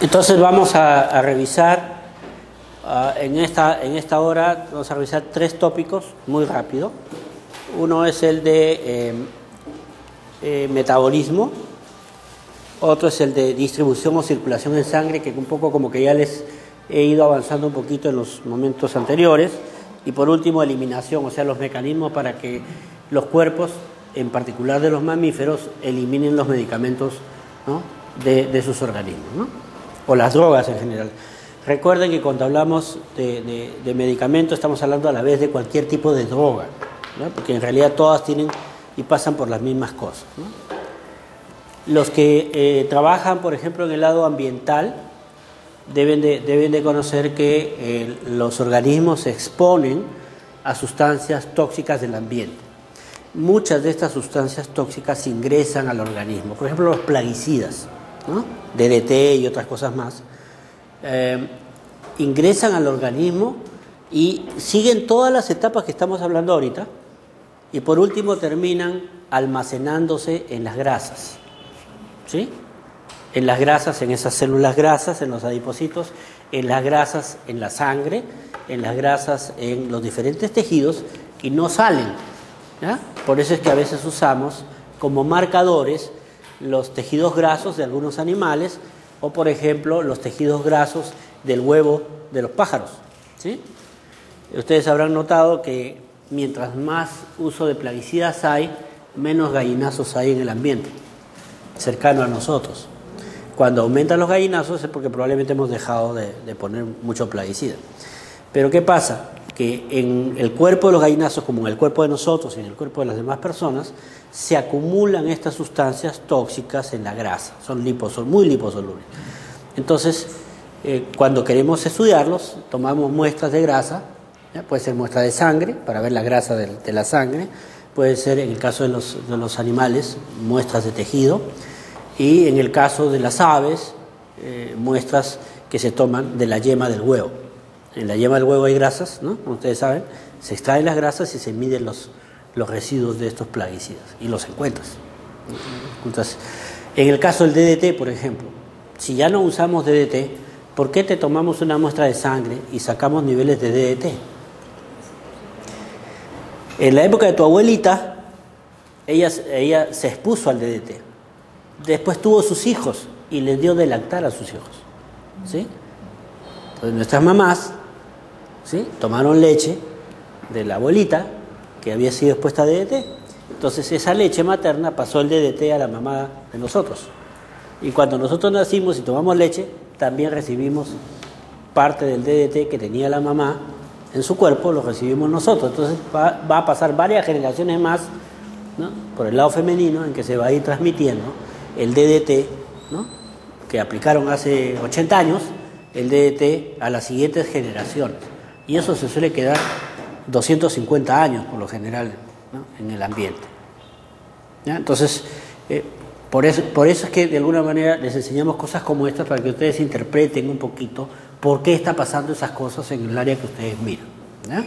Entonces vamos a revisar, en esta hora vamos a revisar 3 tópicos muy rápido. Uno es el de metabolismo, otro es el de distribución o circulación en sangre, que un poco como que ya les he ido avanzando un poquito en los momentos anteriores, y por último eliminación, o sea, los mecanismos para que los cuerpos, en particular de los mamíferos, eliminen los medicamentos, ¿no?, de sus organismos, ¿no?, o las drogas en general. Recuerden que cuando hablamos de medicamentos estamos hablando a la vez de cualquier tipo de droga, ¿no?, porque en realidad todas tienen y pasan por las mismas cosas, ¿no? Los que trabajan, por ejemplo, en el lado ambiental, deben de conocer que los organismos se exponen a sustancias tóxicas del ambiente. Muchas de estas sustancias tóxicas ingresan al organismo, por ejemplo los plaguicidas, ¿no?, DDT y otras cosas más, ingresan al organismo y siguen todas las etapas que estamos hablando ahorita, y por último terminan almacenándose en las grasas, ¿sí?, en las grasas, en esas células grasas, en los adipocitos, en las grasas en la sangre, en las grasas en los diferentes tejidos, y no salen, ¿ya? Por eso es que a veces usamos como marcadores los tejidos grasos de algunos animales, o por ejemplo los tejidos grasos del huevo de los pájaros, ¿sí? Ustedes habrán notado que mientras más uso de plaguicidas hay, menos gallinazos hay en el ambiente cercano a nosotros. Cuando aumentan los gallinazos es porque probablemente hemos dejado de poner mucho plaguicida. Pero ¿qué pasa? Que en el cuerpo de los gallinazos, como en el cuerpo de nosotros y en el cuerpo de las demás personas, se acumulan estas sustancias tóxicas en la grasa. Son muy liposolubles. Entonces, cuando queremos estudiarlos, tomamos muestras de grasa, ¿ya? Puede ser muestra de sangre, para ver la grasa de la sangre. Puede ser, en el caso de los animales, muestras de tejido. Y en el caso de las aves, muestras que se toman de la yema del huevo. En la yema del huevo hay grasas, ¿no?, como ustedes saben, se extraen las grasas y se miden los residuos de estos plaguicidas y los encuentras. Entonces, en el caso del DDT, por ejemplo, si ya no usamos DDT, ¿por qué te tomamos una muestra de sangre y sacamos niveles de DDT? En la época de tu abuelita, ella se expuso al DDT. Después tuvo sus hijos y les dio de lactar a sus hijos, ¿sí? Entonces nuestras mamás, ¿sí?, tomaron leche de la abuelita que había sido expuesta a DDT. Entonces esa leche materna pasó el DDT a la mamá de nosotros. Y cuando nosotros nacimos y tomamos leche, también recibimos parte del DDT que tenía la mamá en su cuerpo, lo recibimos nosotros. Entonces va a pasar varias generaciones más, ¿no?, por el lado femenino, en que se va a ir transmitiendo el DDT, ¿no?, que aplicaron hace 80 años, el DDT a las siguientes generaciones. Y eso se suele quedar 250 años por lo general, ¿no?, en el ambiente, ¿ya? Entonces, por eso es que de alguna manera les enseñamos cosas como estas para que ustedes interpreten un poquito por qué está pasando esas cosas en el área que ustedes miran, ¿ya?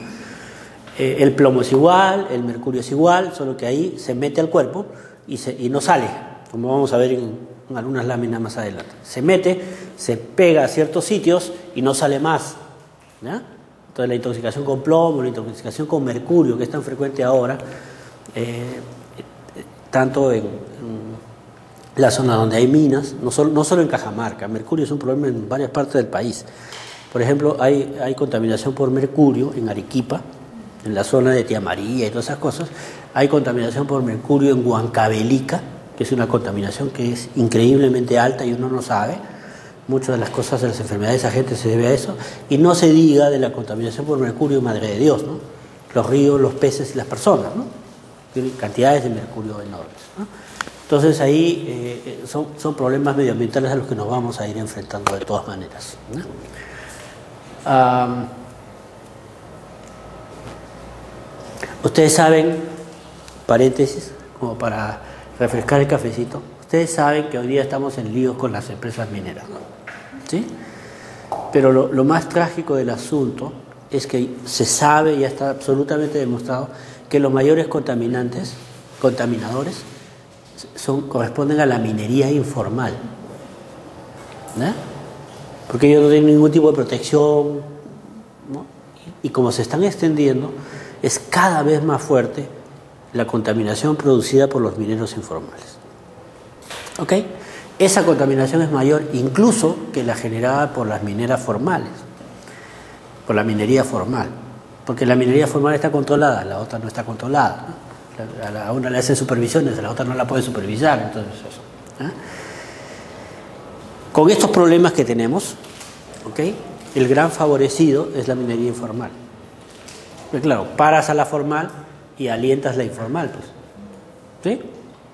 El plomo es igual, el mercurio es igual, solo que ahí se mete al cuerpo y no sale, como vamos a ver en algunas láminas más adelante. Se mete, se pega a ciertos sitios y no sale más, ¿ya? Entonces la intoxicación con plomo, la intoxicación con mercurio, que es tan frecuente ahora, tanto en la zona donde hay minas, no solo en Cajamarca. Mercurio es un problema en varias partes del país. Por ejemplo, hay contaminación por mercurio en Arequipa, en la zona de Tía María y todas esas cosas. Hay contaminación por mercurio en Huancavelica, que es una contaminación que es increíblemente alta y uno no sabe. Muchas de las cosas de las enfermedades de esa gente se debe a eso. Y no se diga de la contaminación por mercurio, madre de Dios, ¿no?, los ríos, los peces y las personas, ¿no?, tienen cantidades de mercurio enormes, ¿no? Entonces ahí son problemas medioambientales a los que nos vamos a ir enfrentando de todas maneras, ¿no? Ustedes saben, paréntesis, como para refrescar el cafecito, ustedes saben que hoy día estamos en líos con las empresas mineras, ¿no?, ¿sí? Pero lo más trágico del asunto es que se sabe, ya está absolutamente demostrado, que los mayores contaminadores corresponden a la minería informal, ¿no? porque ellos no tienen ningún tipo de protección, ¿no? Y como se están extendiendo, es cada vez más fuerte la contaminación producida por los mineros informales. ¿Ok? Esa contaminación es mayor incluso que la generada por las mineras formales, por la minería formal, porque la minería formal está controlada, la otra no está controlada, ¿no? A una le hacen supervisiones, a la otra no la puede supervisar, entonces eso, ¿eh? Con estos problemas que tenemos, ¿okay? El gran favorecido es la minería informal. Pero claro, paras a la formal y alientas la informal, pues, ¿sí?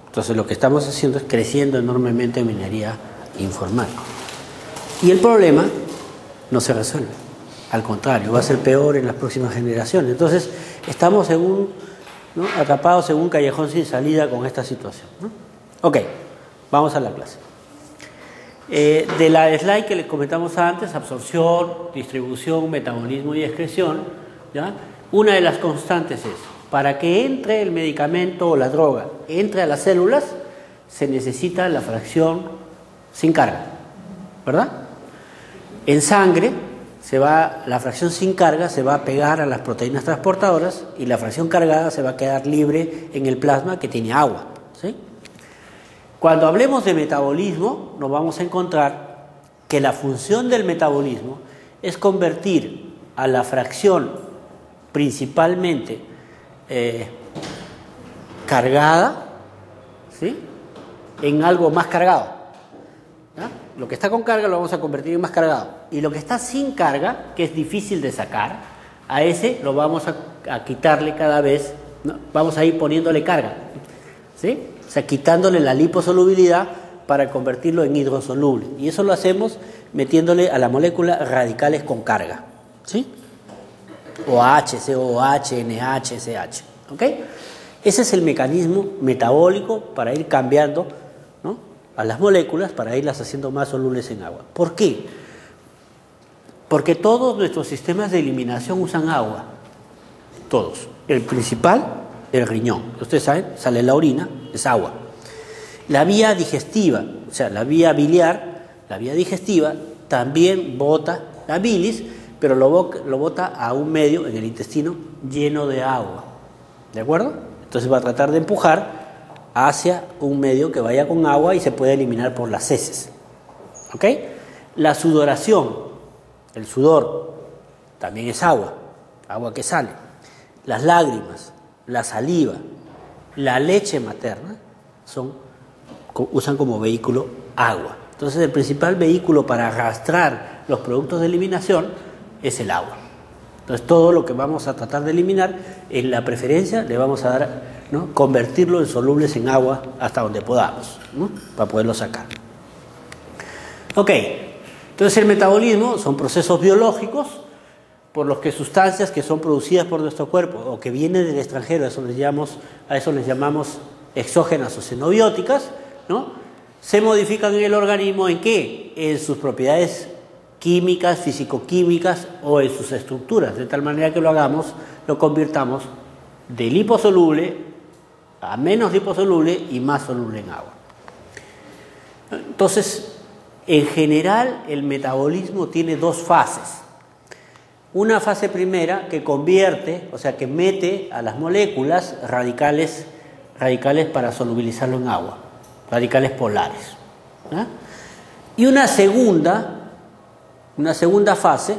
Entonces lo que estamos haciendo es creciendo enormemente en minería informal. Y el problema no se resuelve. Al contrario, va a ser peor en las próximas generaciones. Entonces estamos ¿no? atrapados en un callejón sin salida con esta situación, ¿no? Ok, vamos a la clase. De la slide que les comentamos antes, absorción, distribución, metabolismo y excreción, ¿ya? Una de las constantes es, para que entre el medicamento o la droga, entre a las células, se necesita la fracción sin carga, ¿verdad? En sangre, la fracción sin carga se va a pegar a las proteínas transportadoras y la fracción cargada se va a quedar libre en el plasma que tiene agua, ¿sí? Cuando hablemos de metabolismo, nos vamos a encontrar que la función del metabolismo es convertir a la fracción principalmente cargada, ¿sí? En algo más cargado, ¿ya? Lo que está con carga lo vamos a convertir en más cargado, y lo que está sin carga, que es difícil de sacar, a ese lo vamos a quitarle cada vez, ¿no? Vamos a ir poniéndole carga, ¿sí? O sea, quitándole la liposolubilidad para convertirlo en hidrosoluble, y eso lo hacemos metiéndole a la molécula radicales con carga, ¿sí? OH, COH, NH, CH, ¿ok? Ese es el mecanismo metabólico para ir cambiando, ¿no? A las moléculas, para irlas haciendo más solubles en agua. ¿Por qué? Porque todos nuestros sistemas de eliminación usan agua, todos. El principal, el riñón. Ustedes saben, sale la orina, es agua. La vía digestiva, o sea, la vía biliar, la vía digestiva, también bota la bilis, pero lo bota a un medio en el intestino lleno de agua, ¿de acuerdo? Entonces va a tratar de empujar hacia un medio que vaya con agua y se puede eliminar por las heces, ¿ok? La sudoración, el sudor, también es agua que sale. Las lágrimas, la saliva, la leche materna usan como vehículo agua. Entonces el principal vehículo para arrastrar los productos de eliminación es el agua. Entonces todo lo que vamos a tratar de eliminar, en la preferencia le vamos a dar, ¿no? Convertirlo en solubles en agua hasta donde podamos, ¿no? Para poderlo sacar. Ok, entonces el metabolismo son procesos biológicos por los que sustancias que son producidas por nuestro cuerpo o que vienen del extranjero, a eso les llamamos exógenas o xenobióticas, ¿no? Se modifican en el organismo. ¿En qué? En sus propiedades químicas, físico-químicas o en sus estructuras, de tal manera que lo convirtamos de liposoluble a menos liposoluble y más soluble en agua. Entonces, en general, el metabolismo tiene dos fases. Una fase primera que convierte, o sea, que mete a las moléculas radicales para solubilizarlo en agua, radicales polares, ¿eh? Y una segunda fase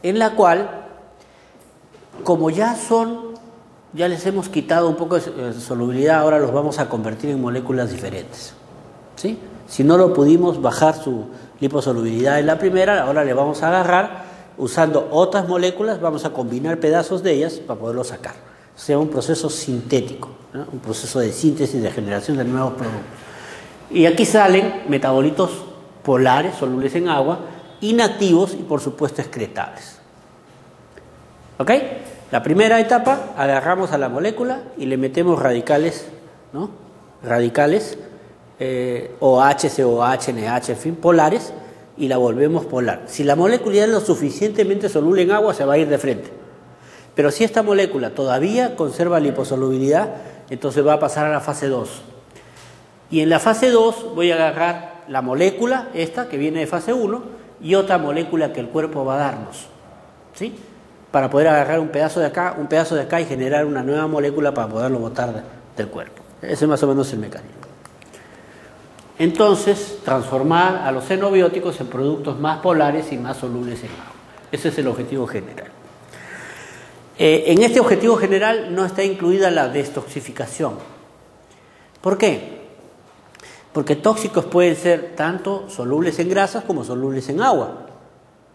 en la cual, como ya les hemos quitado un poco de solubilidad, ahora los vamos a convertir en moléculas diferentes, ¿sí? Si no lo pudimos bajar su liposolubilidad en la primera, ahora le vamos a agarrar, usando otras moléculas, vamos a combinar pedazos de ellas para poderlo sacar. O sea, un proceso sintético, ¿no? Un proceso de síntesis, de generación de nuevos productos. Y aquí salen metabolitos polares, solubles en agua, inactivos y por supuesto excretables. ¿Ok? La primera etapa, agarramos a la molécula y le metemos radicales, ¿no? Radicales, OH, COH, NH, en fin, polares, y la volvemos polar. Si la molécula ya es lo suficientemente soluble en agua, se va a ir de frente. Pero si esta molécula todavía conserva liposolubilidad, entonces va a pasar a la fase 2. Y en la fase 2 voy a agarrar la molécula, esta que viene de fase 1, y otra molécula que el cuerpo va a darnos, ¿sí? Para poder agarrar un pedazo de acá y generar una nueva molécula para poderlo botar del cuerpo. Ese es más o menos el mecanismo. Entonces, transformar a los xenobióticos en productos más polares y más solubles en agua. Ese es el objetivo general. En este objetivo general no está incluida la destoxificación. ¿Por qué? Porque tóxicos pueden ser tanto solubles en grasas como solubles en agua.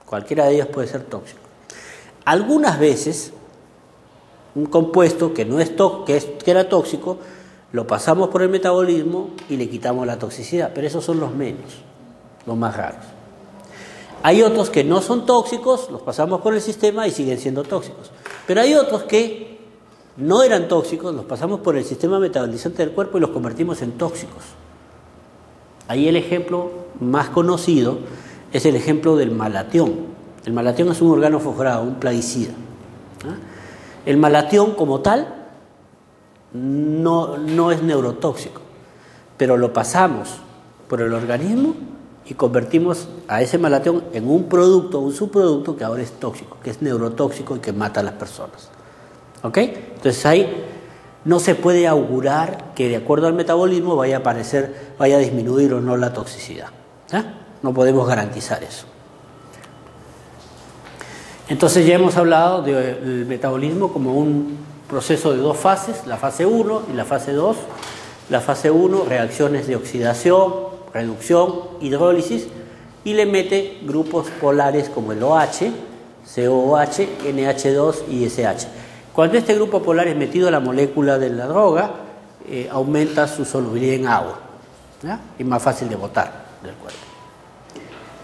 Cualquiera de ellos puede ser tóxico. Algunas veces, un compuesto que era tóxico, lo pasamos por el metabolismo y le quitamos la toxicidad, pero esos son los menos, los más raros. Hay otros que no son tóxicos, los pasamos por el sistema y siguen siendo tóxicos. Pero hay otros que no eran tóxicos, los pasamos por el sistema metabolizante del cuerpo y los convertimos en tóxicos. Ahí el ejemplo más conocido es el ejemplo del malatión. El malatión es un organo fosforado, un plaguicida. El malatión como tal no es neurotóxico, pero lo pasamos por el organismo y convertimos a ese malatión en un producto, un subproducto que ahora es tóxico, que es neurotóxico y que mata a las personas. ¿Ok? Entonces ahí no se puede augurar que de acuerdo al metabolismo vaya a disminuir o no la toxicidad. No podemos garantizar eso. Entonces ya hemos hablado del metabolismo como un proceso de dos fases, la fase 1 y la fase 2. La fase 1, reacciones de oxidación, reducción, hidrólisis, y le mete grupos polares como el OH, COOH, NH2 y SH. Cuando este grupo polar es metido a la molécula de la droga, aumenta su solubilidad en agua, ¿ya? Y más fácil de botar del cuerpo.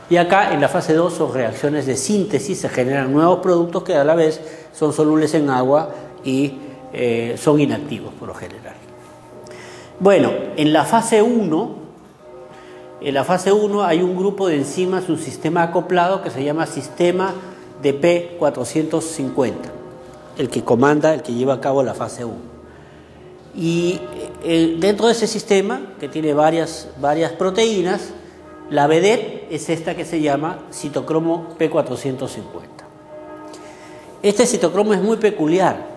Y acá en la fase 2 son reacciones de síntesis, se generan nuevos productos que a la vez son solubles en agua y son inactivos por lo general. Bueno, en la fase 1 hay un grupo de enzimas, un sistema acoplado que se llama sistema de P450, el que comanda, el que lleva a cabo la fase 1. Y dentro de ese sistema, que tiene varias proteínas, la vedette es esta que se llama citocromo P450. Este citocromo es muy peculiar,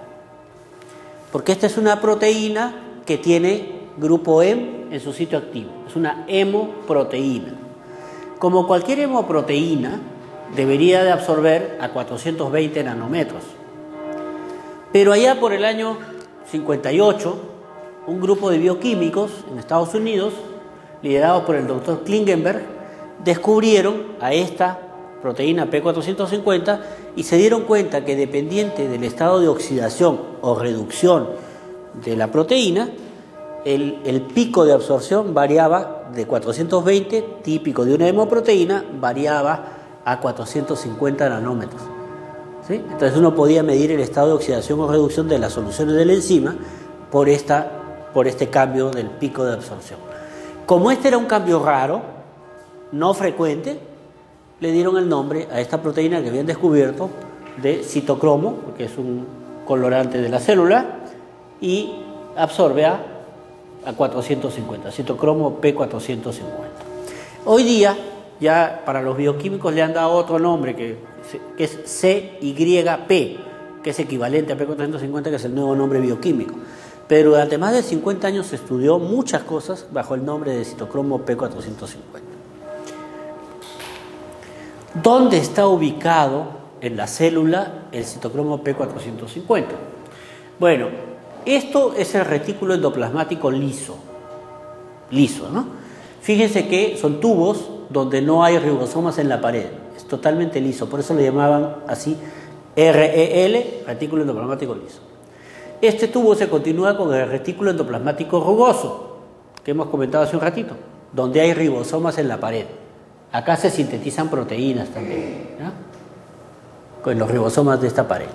porque esta es una proteína que tiene grupo M en su sitio activo. Es una hemoproteína. Como cualquier hemoproteína, debería de absorber a 420 nanómetros. Pero allá por el año 58, un grupo de bioquímicos en Estados Unidos, liderados por el doctor Klingenberg, descubrieron a esta proteína P450 y se dieron cuenta que dependiente del estado de oxidación o reducción de la proteína, el pico de absorción variaba de 420, típico de una hemoproteína, variaba a 450 nanómetros. ¿Sí? Entonces uno podía medir el estado de oxidación o reducción de las soluciones de la enzima por este cambio del pico de absorción. Como este era un cambio raro, no frecuente, le dieron el nombre a esta proteína que habían descubierto de citocromo, porque es un colorante de la célula, y absorbe a 450, citocromo P450. Hoy día, ya para los bioquímicos le han dado otro nombre, que es CYP, que es equivalente a P450, que es el nuevo nombre bioquímico. Pero durante más de 50 años se estudió muchas cosas bajo el nombre de citocromo P450. ¿Dónde está ubicado en la célula el citocromo P450? Bueno, esto es el retículo endoplasmático liso, ¿no? Fíjense que son tubos donde no hay ribosomas en la pared, es totalmente liso, por eso le llamaban así REL, retículo endoplasmático liso. Este tubo se continúa con el retículo endoplasmático rugoso, que hemos comentado hace un ratito, donde hay ribosomas en la pared. Acá se sintetizan proteínas también, ¿no? Con los ribosomas de esta pared.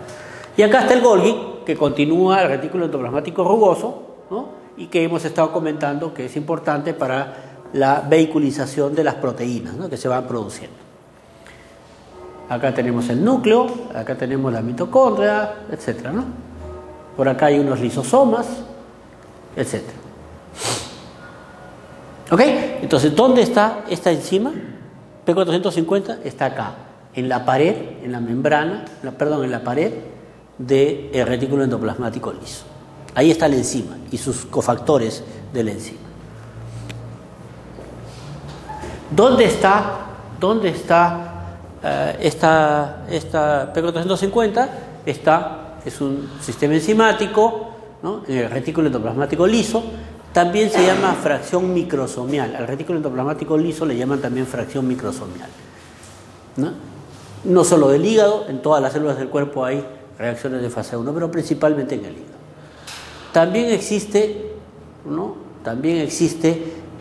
Y acá está el Golgi, que continúa el retículo endoplasmático rugoso, ¿no? Y que hemos estado comentando que es importante para la vehiculización de las proteínas, ¿no? Que se van produciendo. Acá tenemos el núcleo, acá tenemos la mitocondria, etcétera, ¿no? Por acá hay unos lisosomas, etcétera. ¿Ok? Entonces, ¿dónde está esta enzima? P450 está acá, en la pared, en la membrana, en la pared del retículo endoplasmático liso. Ahí está la enzima y sus cofactores de la enzima. ¿Dónde está esta P450? Es un sistema enzimático, ¿no?, en el retículo endoplasmático liso. También se llama fracción microsomial. Al retículo endoplasmático liso le llaman también fracción microsomial, ¿no? No solo del hígado, en todas las células del cuerpo hay reacciones de fase 1, pero principalmente en el hígado. También existe, ¿no?,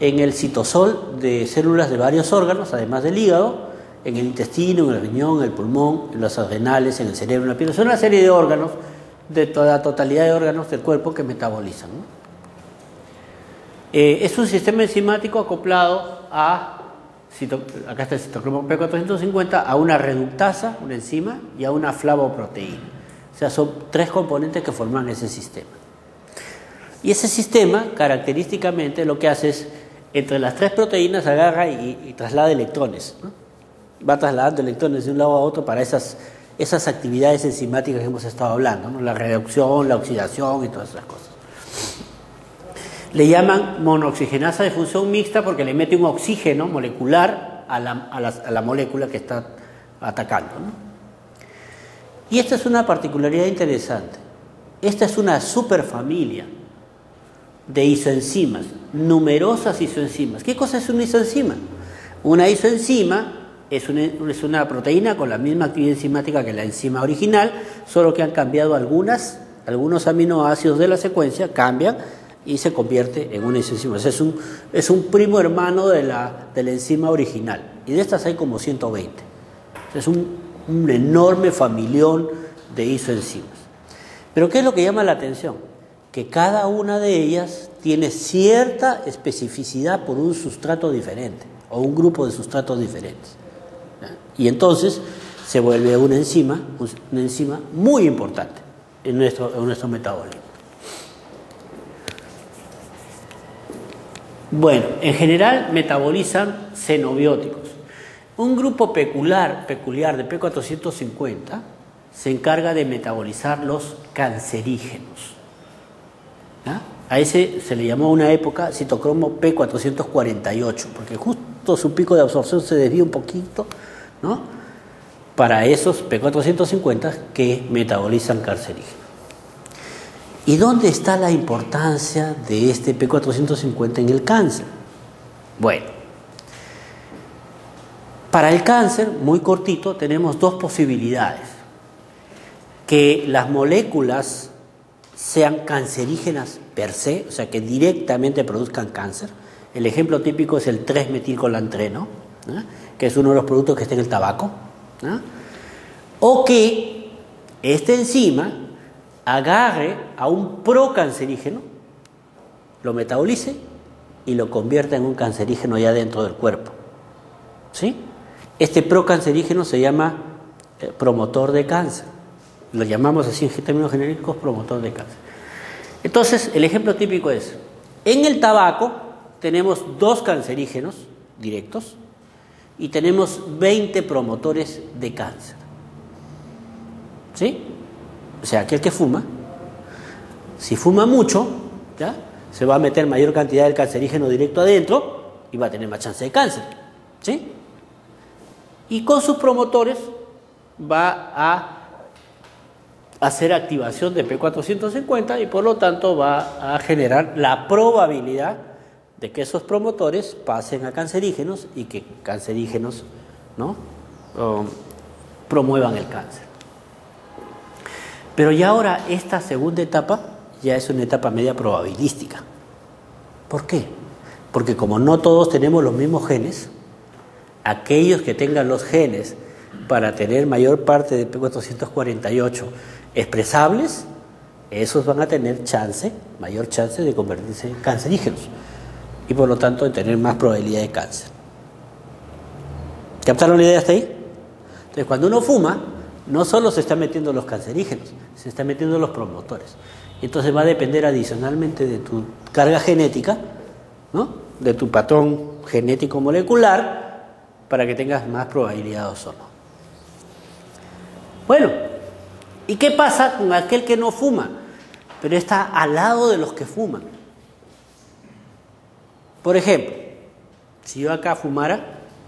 en el citosol de células de varios órganos, además del hígado, en el intestino, en el riñón, en el pulmón, en los adrenales, en el cerebro, en la piel. Son una serie de órganos, de toda la totalidad de órganos del cuerpo que metabolizan, ¿no? Es un sistema enzimático acoplado a, acá está el citocromo P450, a una reductasa, una enzima, y a una flavoproteína. O sea, son tres componentes que forman ese sistema. Y ese sistema, característicamente, lo que hace es, entre las tres proteínas, agarra y traslada electrones, ¿no? Va trasladando electrones de un lado a otro para esas actividades enzimáticas que hemos estado hablando, ¿no? La reducción, la oxidación y todas esas cosas. Le llaman monooxigenasa de función mixta porque le mete un oxígeno molecular a la molécula que está atacando, ¿no? Y esta es una particularidad interesante. Esta es una superfamilia de isoenzimas, numerosas isoenzimas. ¿Qué cosa es una isoenzima? Una isoenzima es una proteína con la misma actividad enzimática que la enzima original, solo que han cambiado algunos aminoácidos de la secuencia, cambian y se convierte en una isoenzima. O sea, es un primo hermano de la enzima original. Y de estas hay como 120. Es un enorme familión de isoenzimas. Pero ¿qué es lo que llama la atención? Que cada una de ellas tiene cierta especificidad por un sustrato diferente o un grupo de sustratos diferentes. Y entonces se vuelve una enzima muy importante en nuestro metabolismo. Bueno, en general metabolizan xenobióticos. Un grupo peculiar de P450 se encarga de metabolizar los cancerígenos. ¿Ah? A ese se le llamó una época citocromo P448, porque justo su pico de absorción se desvía un poquito, ¿no?, para esos P450 que metabolizan cancerígenos. ¿Y dónde está la importancia de este P450 en el cáncer? Bueno, para el cáncer, muy cortito, tenemos dos posibilidades. Que las moléculas sean cancerígenas per se, o sea, que directamente produzcan cáncer. El ejemplo típico es el 3-metilcolantreno, ¿no?, que es uno de los productos que está en el tabaco, ¿no?, o que esta enzima agarre a un procancerígeno, lo metabolice y lo convierta en un cancerígeno ya dentro del cuerpo, ¿sí? Este procancerígeno se llama promotor de cáncer. Lo llamamos así en términos genéricos, promotor de cáncer. Entonces, el ejemplo típico es, en el tabaco tenemos 2 cancerígenos directos y tenemos 20 promotores de cáncer, ¿sí? O sea, aquel que fuma, si fuma mucho, ¿ya?, se va a meter mayor cantidad del cancerígeno directo adentro y va a tener más chance de cáncer, ¿sí? Y con sus promotores va a hacer activación de P450 y por lo tanto va a generar la probabilidad de que esos promotores pasen a cancerígenos y que cancerígenos, ¿no?, promuevan el cáncer. Pero ya ahora esta segunda etapa ya es una etapa media probabilística. ¿Por qué? Porque como no todos tenemos los mismos genes, aquellos que tengan los genes para tener mayor parte de P448 expresables, esos van a tener mayor chance de convertirse en cancerígenos y por lo tanto de tener más probabilidad de cáncer. ¿Captaron la idea hasta ahí? Entonces, cuando uno fuma, no solo se está metiendo los cancerígenos, se está metiendo los promotores. Entonces va a depender adicionalmente de tu carga genética, ¿no?, de tu patrón genético molecular, para que tengas más probabilidad de ozono. Bueno, ¿y qué pasa con aquel que no fuma, pero está al lado de los que fuman? Por ejemplo, si yo acá fumara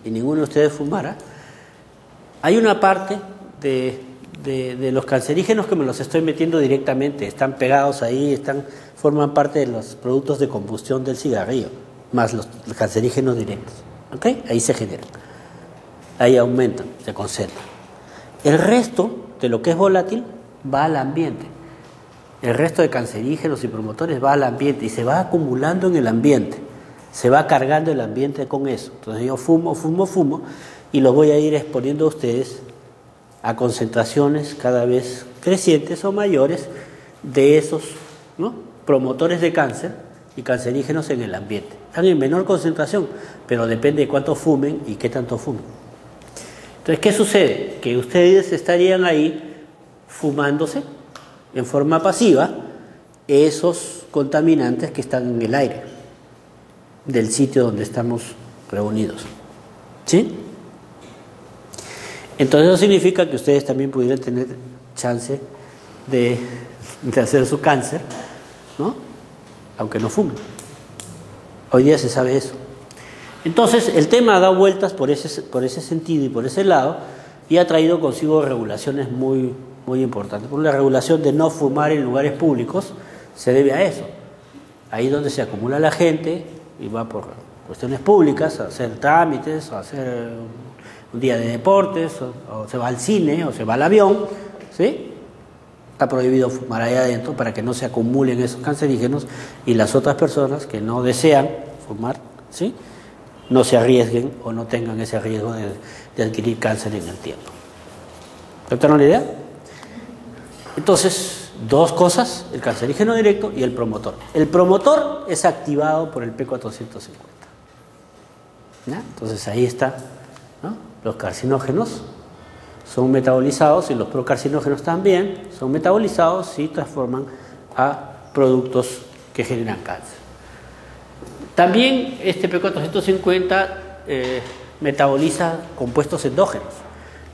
y ninguno de ustedes fumara, hay una parte de los cancerígenos que me los estoy metiendo directamente, están pegados ahí, forman parte de los productos de combustión del cigarrillo, más los cancerígenos directos. ¿Ok? Ahí se generan, ahí aumentan, se concentran. El resto de lo que es volátil va al ambiente. El resto de cancerígenos y promotores va al ambiente y se va acumulando en el ambiente. Se va cargando el ambiente con eso. Entonces yo fumo y los voy a ir exponiendo a ustedes a concentraciones cada vez crecientes o mayores de esos, ¿no?, promotores de cáncer y cancerígenos en el ambiente. Están en menor concentración, pero depende de cuánto fumen y qué tanto fumen. Entonces, ¿qué sucede? Que ustedes estarían ahí fumándose en forma pasiva esos contaminantes que están en el aire del sitio donde estamos reunidos. ¿Sí? Entonces eso significa que ustedes también pudieran tener chance de hacer su cáncer, ¿no?, aunque no fumen. Hoy día se sabe eso. Entonces el tema da vueltas por ese sentido y por ese lado, y ha traído consigo regulaciones muy, muy importantes. Por la regulación de no fumar en lugares públicos se debe a eso. Ahí donde se acumula la gente y va por cuestiones públicas a hacer trámites, a hacer un día de deportes, o se va al cine, o se va al avión, ¿sí? Está prohibido fumar ahí adentro para que no se acumulen esos cancerígenos y las otras personas que no desean fumar, ¿sí?, no se arriesguen o no tengan ese riesgo de adquirir cáncer en el tiempo. ¿Captaron la idea? Entonces, dos cosas: el cancerígeno directo y el promotor. El promotor es activado por el P450. ¿Ya? Entonces ahí está, ¿no? Los carcinógenos son metabolizados y los procarcinógenos también son metabolizados y transforman a productos que generan cáncer. También este P450 metaboliza compuestos endógenos.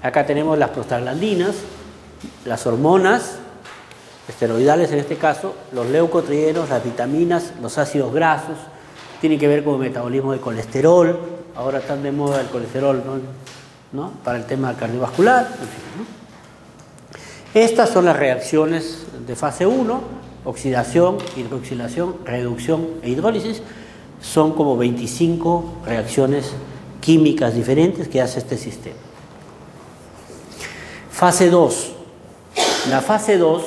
Acá tenemos las prostaglandinas, las hormonas esteroidales en este caso, los leucotrienos, las vitaminas, los ácidos grasos. Tiene que ver con el metabolismo de colesterol. Ahora están de moda el colesterol, ¿no?, para el tema cardiovascular, en fin, ¿no? Estas son las reacciones de fase 1: oxidación, hidroxilación, reducción e hidrólisis. Son como 25 reacciones químicas diferentes que hace este sistema. Fase 2. La fase 2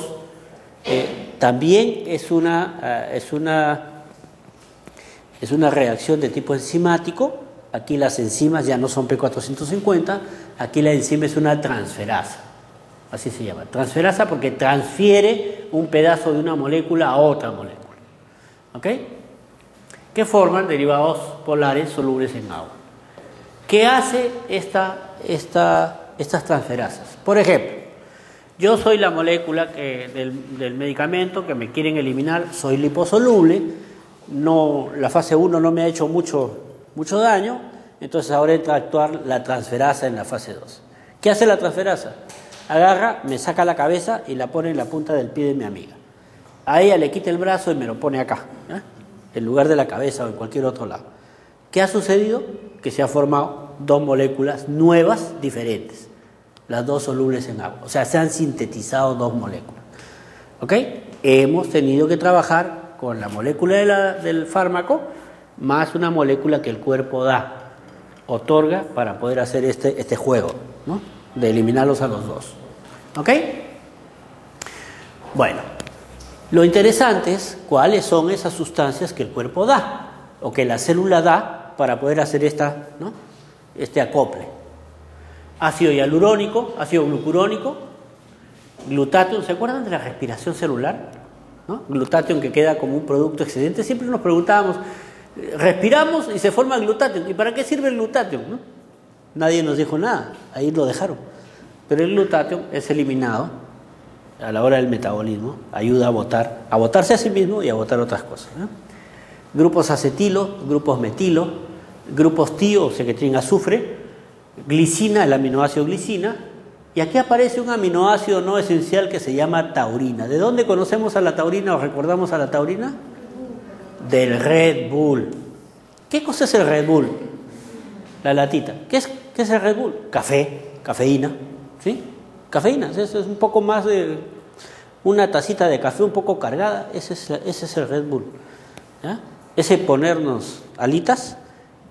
también es una reacción de tipo enzimático. Aquí las enzimas ya no son P450, aquí la enzima es una transferasa, así se llama, transferasa, porque transfiere un pedazo de una molécula a otra molécula, ¿ok?, que forman derivados polares solubles en agua. ¿Qué hace estas transferasas? Por ejemplo, yo soy la molécula del medicamento que me quieren eliminar, soy liposoluble, la fase 1 no me ha hecho mucho daño, entonces ahora entra a actuar la transferasa en la fase 2. ¿Qué hace la transferasa? Agarra, me saca la cabeza y la pone en la punta del pie de mi amiga. A ella le quita el brazo y me lo pone acá, ¿eh?, en lugar de la cabeza o en cualquier otro lado. ¿Qué ha sucedido? Que se han formado dos moléculas nuevas, diferentes, las dos solubles en agua. O sea, se han sintetizado dos moléculas. ¿Ok? Hemos tenido que trabajar con la molécula del fármaco más una molécula que el cuerpo otorga para poder hacer este juego, ¿no?, de eliminarlos a los dos. ¿Ok? Bueno, lo interesante es cuáles son esas sustancias que el cuerpo da o que la célula da para poder hacer este acople. Ácido hialurónico, ácido glucurónico, glutatión. ¿Se acuerdan de la respiración celular? ¿No? Glutatión, que queda como un producto excedente. Siempre nos preguntábamos, respiramos y se forma glutatión. ¿Y para qué sirve el glutatión? ¿No? Nadie nos dijo nada, ahí lo dejaron. Pero el glutatión es eliminado a la hora del metabolismo, ayuda a botarse a sí mismo y a botar otras cosas, ¿no? Grupos acetilo, grupos metilo, grupos tío, o sea que tienen azufre, glicina, el aminoácido glicina, y aquí aparece un aminoácido no esencial que se llama taurina. ¿De dónde conocemos a la taurina o recordamos a la taurina? Del Red Bull. ¿Qué cosa es el Red Bull? La latita. ¿Qué es el Red Bull? Café, cafeína, ¿sí? Cafeína, es un poco más de una tacita de café un poco cargada, ese es el Red Bull, ¿ya? Ese ponernos alitas,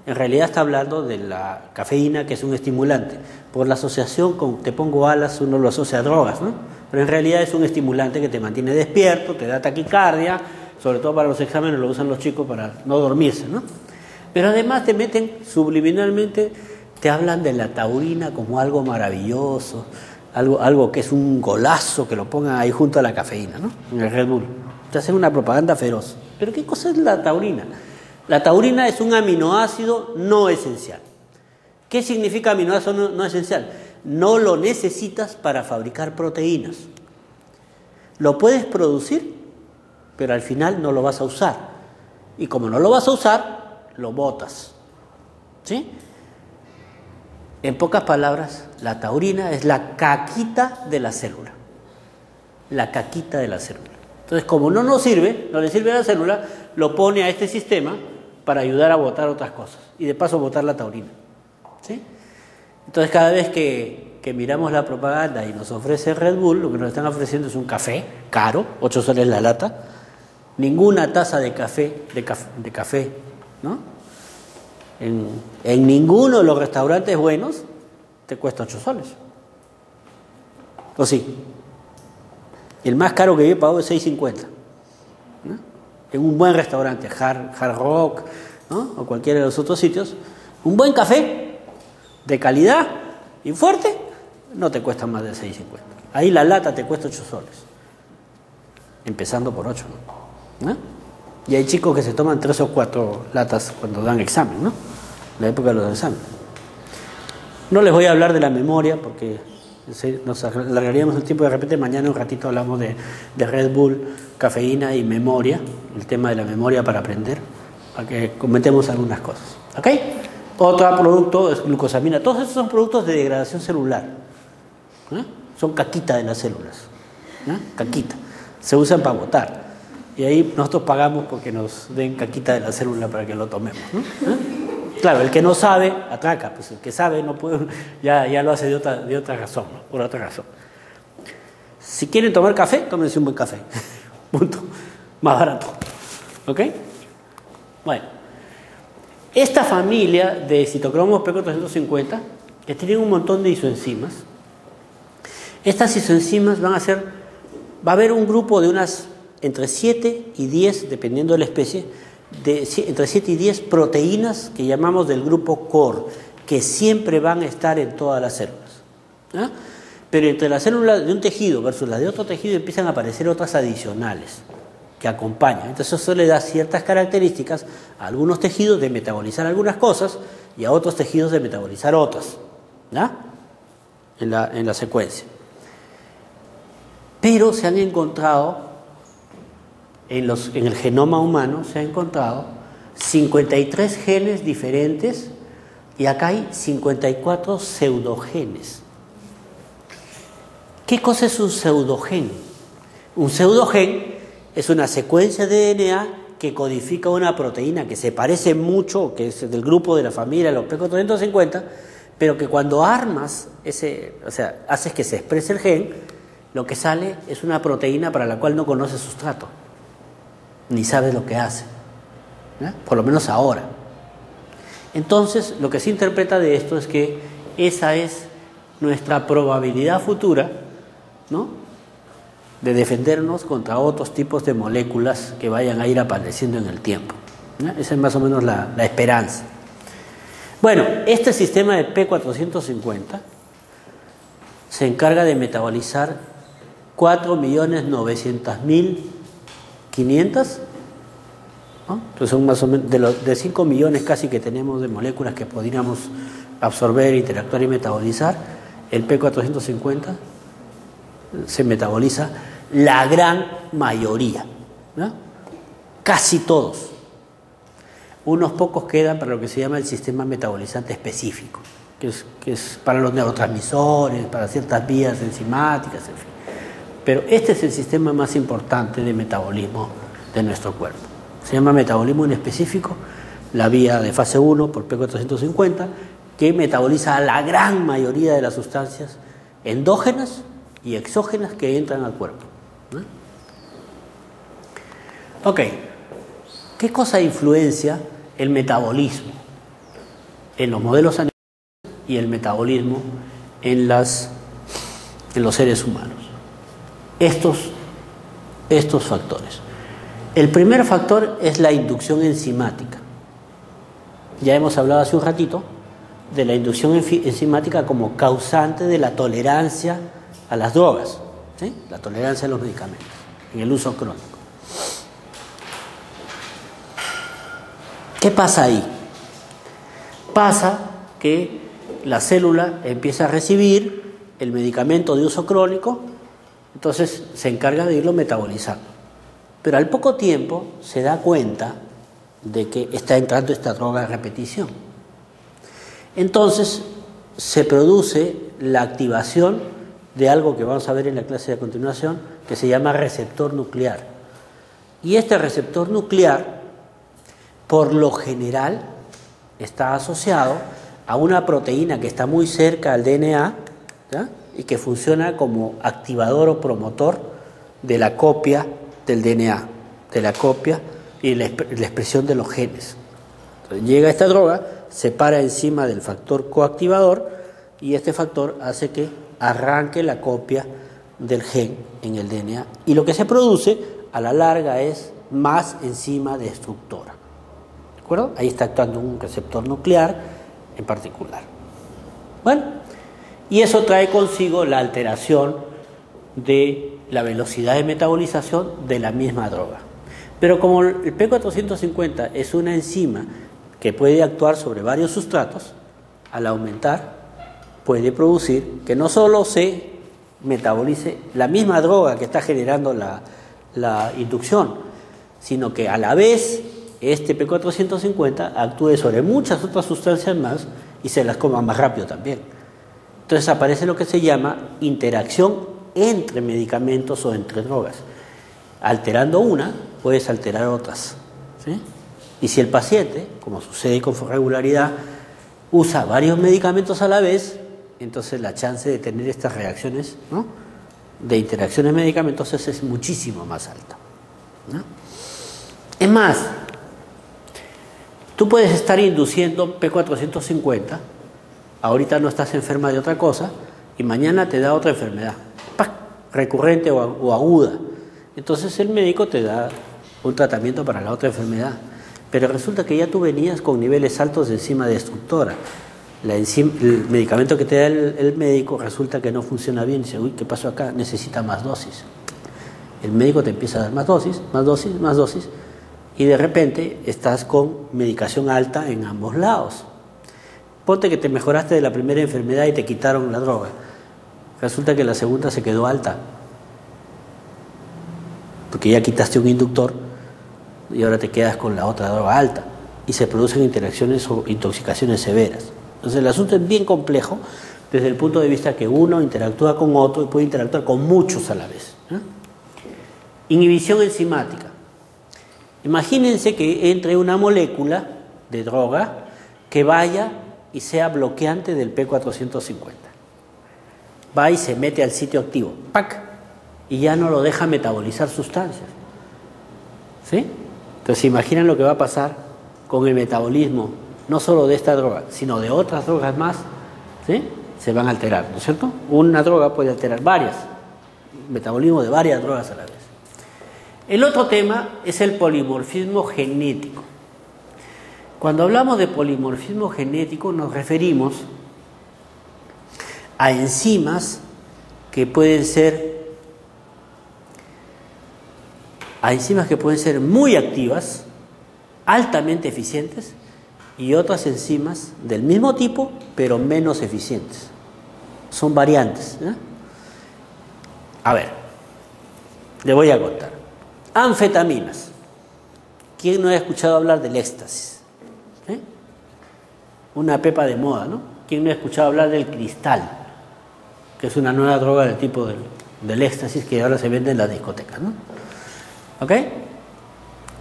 en realidad está hablando de la cafeína, que es un estimulante. Por la asociación con te pongo alas, uno lo asocia a drogas, ¿no? Pero en realidad es un estimulante que te mantiene despierto, te da taquicardia, sobre todo para los exámenes lo usan los chicos para no dormirse, ¿no? Pero además te meten subliminalmente, te hablan de la taurina como algo maravilloso, algo que es un golazo, que lo pongan ahí junto a la cafeína, ¿no? En el Red Bull. Te hacen una propaganda feroz. ¿Pero qué cosa es la taurina? La taurina es un aminoácido no esencial. ¿Qué significa aminoácido no esencial? No lo necesitas para fabricar proteínas. Lo puedes producir, pero al final no lo vas a usar. Y como no lo vas a usar, lo botas. ¿Sí? En pocas palabras, la taurina es la caquita de la célula. La caquita de la célula. Entonces, como no nos sirve, no le sirve a la célula, lo pone a este sistema para ayudar a botar otras cosas. Y de paso botar la taurina. ¿Sí? Entonces, cada vez que miramos la propaganda y nos ofrece Red Bull, lo que nos están ofreciendo es un café caro, 8 soles la lata. Ninguna taza de café, ¿no? En ninguno de los restaurantes buenos te cuesta 8 soles. ¿O sí? El más caro que yo he pagado es 6.50, ¿no? En un buen restaurante, Hard Rock, ¿no? O cualquiera de los otros sitios, un buen café de calidad y fuerte no te cuesta más de 6.50. Ahí la lata te cuesta 8 soles, empezando por 8, ¿no? Y hay chicos que se toman 3 o 4 latas cuando dan examen, ¿no? En la época de los exámenes. No les voy a hablar de la memoria porque nos alargaríamos el tiempo. De repente mañana un ratito hablamos de Red Bull, cafeína y memoria, el tema de la memoria para aprender, para que comentemos algunas cosas. ¿Ok? Otro producto es glucosamina. Todos estos son productos de degradación celular, ¿eh? Son caquita de las células, ¿eh? Caquita. Se usan para botar. Y ahí nosotros pagamos porque nos den caquita de la célula para que lo tomemos, ¿no? ¿Eh? Claro, el que no sabe, atraca. Pues el que sabe no puede, ya lo hace de otra razón, ¿no? Por otra razón. Si quieren tomar café, tómense un buen café. Punto. Más barato. ¿Ok? Bueno. Esta familia de citocromos P450, que tienen un montón de isoenzimas, estas isoenzimas va a haber un grupo de unas entre 7 y 10, dependiendo de la especie, entre 7 y 10 proteínas que llamamos del grupo core, que siempre van a estar en todas las células, ¿ah? Pero entre las células de un tejido versus las de otro tejido empiezan a aparecer otras adicionales que acompañan. Entonces eso le da ciertas características a algunos tejidos de metabolizar algunas cosas y a otros tejidos de metabolizar otras, ¿ah? En la secuencia. Pero se han encontrado en el genoma humano, se han encontrado 53 genes diferentes y acá hay 54 pseudogenes. ¿Qué cosa es un pseudogen? Un pseudogen es una secuencia de DNA que codifica una proteína que se parece mucho, que es del grupo de la familia de los P450, pero que cuando armas haces que se exprese el gen, lo que sale es una proteína para la cual no conoces sustrato, ni sabes lo que hace, ¿eh? Por lo menos ahora. Entonces, lo que se interpreta de esto es que esa es nuestra probabilidad futura, ¿no?, de defendernos contra otros tipos de moléculas que vayan a ir apareciendo en el tiempo, ¿eh? Esa es más o menos la esperanza. Bueno, este sistema de P450 se encarga de metabolizar 4.900.500, ¿no? Entonces son más o menos de 5 millones casi que tenemos de moléculas que podríamos absorber, interactuar y metabolizar. El P450 se metaboliza la gran mayoría, ¿no? Casi todos. Unos pocos quedan para lo que se llama el sistema metabolizante específico, que es para los neurotransmisores, para ciertas vías enzimáticas, en fin. Pero este es el sistema más importante de metabolismo de nuestro cuerpo. Se llama metabolismo en específico, la vía de fase 1 por P450, que metaboliza a la gran mayoría de las sustancias endógenas y exógenas que entran al cuerpo. Ok, ¿qué cosa influencia el metabolismo en los modelos animales y el metabolismo en los seres humanos? Estos factores. El primer factor es la inducción enzimática. Ya hemos hablado hace un ratito de la inducción enzimática como causante de la tolerancia a las drogas, ¿sí? La tolerancia a los medicamentos en el uso crónico. ¿Qué pasa ahí? Pasa que la célula empieza a recibir el medicamento de uso crónico, entonces se encarga de irlo metabolizando. Pero al poco tiempo se da cuenta de que está entrando esta droga a repetición. Entonces se produce la activación de algo que vamos a ver en la clase de continuación, que se llama receptor nuclear. Y este receptor nuclear, por lo general, está asociado a una proteína que está muy cerca al DNA, ¿ya? Y que funciona como activador o promotor de la copia del DNA, de la copia y la expresión de los genes. Entonces, llega esta droga, se para encima del factor coactivador y este factor hace que arranque la copia del gen en el DNA. Y lo que se produce a la larga es más enzima destructora. ¿De acuerdo? Ahí está actuando un receptor nuclear en particular. Bueno, y eso trae consigo la alteración de la velocidad de metabolización de la misma droga. Pero como el P450 es una enzima que puede actuar sobre varios sustratos, al aumentar puede producir que no solo se metabolice la misma droga que está generando la inducción, sino que a la vez este P450 actúe sobre muchas otras sustancias más y se las coma más rápido también. Entonces aparece lo que se llama interacción entre medicamentos o entre drogas. Alterando una, puedes alterar otras, ¿sí? Y si el paciente, como sucede con regularidad, usa varios medicamentos a la vez, entonces la chance de tener estas reacciones, ¿no?, de interacciones medicamentosas es muchísimo más alta, ¿no? Es más, tú puedes estar induciendo P450, ahorita no estás enferma de otra cosa, y mañana te da otra enfermedad, ¡pac!, recurrente o aguda. Entonces el médico te da un tratamiento para la otra enfermedad. Pero resulta que ya tú venías con niveles altos de enzima destructora. El medicamento que te da el médico resulta que no funciona bien. Dice, uy, ¿qué pasó acá? Necesita más dosis. El médico te empieza a dar más dosis, más dosis, más dosis. Y de repente estás con medicación alta en ambos lados. Ponte que te mejoraste de la primera enfermedad y te quitaron la droga. Resulta que la segunda se quedó alta, porque ya quitaste un inductor y ahora te quedas con la otra droga alta y se producen interacciones o intoxicaciones severas. Entonces el asunto es bien complejo desde el punto de vista que uno interactúa con otro y puede interactuar con muchos a la vez, ¿no? Inhibición enzimática. Imagínense que entre una molécula de droga que vaya y sea bloqueante del P450. Va y se mete al sitio activo, ¡pac!, y ya no lo deja metabolizar sustancias, ¿sí? Entonces imaginan lo que va a pasar con el metabolismo, no solo de esta droga, sino de otras drogas más, ¿sí? Se van a alterar, ¿no es cierto? Una droga puede alterar varias, el metabolismo de varias drogas a la vez. El otro tema es el polimorfismo genético. Cuando hablamos de polimorfismo genético nos referimos a enzimas que pueden ser muy activas, altamente eficientes, y otras enzimas del mismo tipo, pero menos eficientes. Son variantes, ¿eh? A ver, le voy a contar. Anfetaminas. ¿Quién no ha escuchado hablar del éxtasis? ¿Eh? Una pepa de moda, ¿no? ¿Quién no ha escuchado hablar del cristal? Que es una nueva droga del tipo del éxtasis que ahora se vende en las discotecas, ¿no? ¿Ok?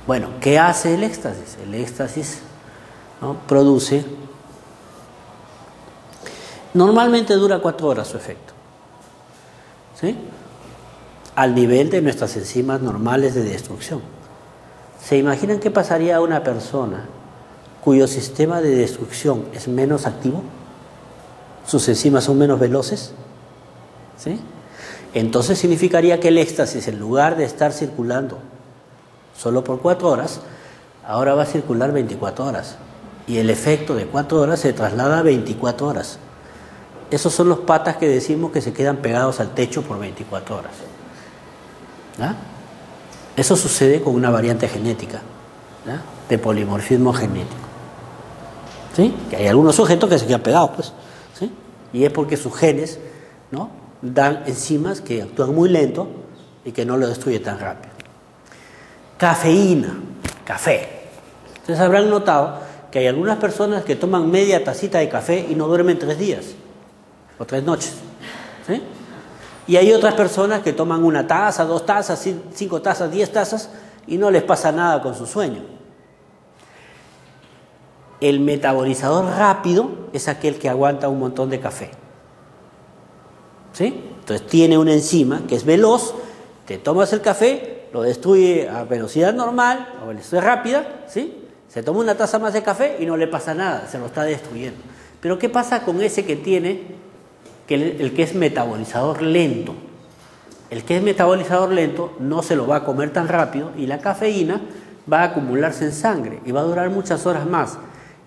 Bueno, ¿qué hace el éxtasis? El éxtasis, ¿no?, produce... Normalmente dura 4 horas su efecto, ¿sí?, al nivel de nuestras enzimas normales de destrucción. ¿Se imaginan qué pasaría a una persona cuyo sistema de destrucción es menos activo? ¿Sus enzimas son menos veloces? ¿Sí? Entonces significaría que el éxtasis, en lugar de estar circulando solo por 4 horas, ahora va a circular 24 horas. Y el efecto de 4 horas se traslada a 24 horas. Esos son los patas que decimos que se quedan pegados al techo por 24 horas. ¿Ya? Eso sucede con una variante genética, ¿ya?, de polimorfismo genético. ¿Sí? Que hay algunos sujetos que se quedan pegados, pues, ¿sí? Y es porque sus genes, ¿no?, dan enzimas que actúan muy lento y que no lo destruye tan rápido. Cafeína, café. Ustedes habrán notado que hay algunas personas que toman media tacita de café y no duermen 3 días o 3 noches, ¿sí? Y hay otras personas que toman 1 taza, 2 tazas, 5 tazas, 10 tazas y no les pasa nada con su sueño. El metabolizador rápido es aquel que aguanta un montón de café, ¿sí? Entonces tiene una enzima que es veloz, te tomas el café, lo destruye a velocidad normal o velocidad rápida, ¿sí? Se toma 1 taza más de café y no le pasa nada, se lo está destruyendo. Pero ¿qué pasa con ese que tiene, el que es metabolizador lento? El que es metabolizador lento no se lo va a comer tan rápido y la cafeína va a acumularse en sangre y va a durar muchas horas más.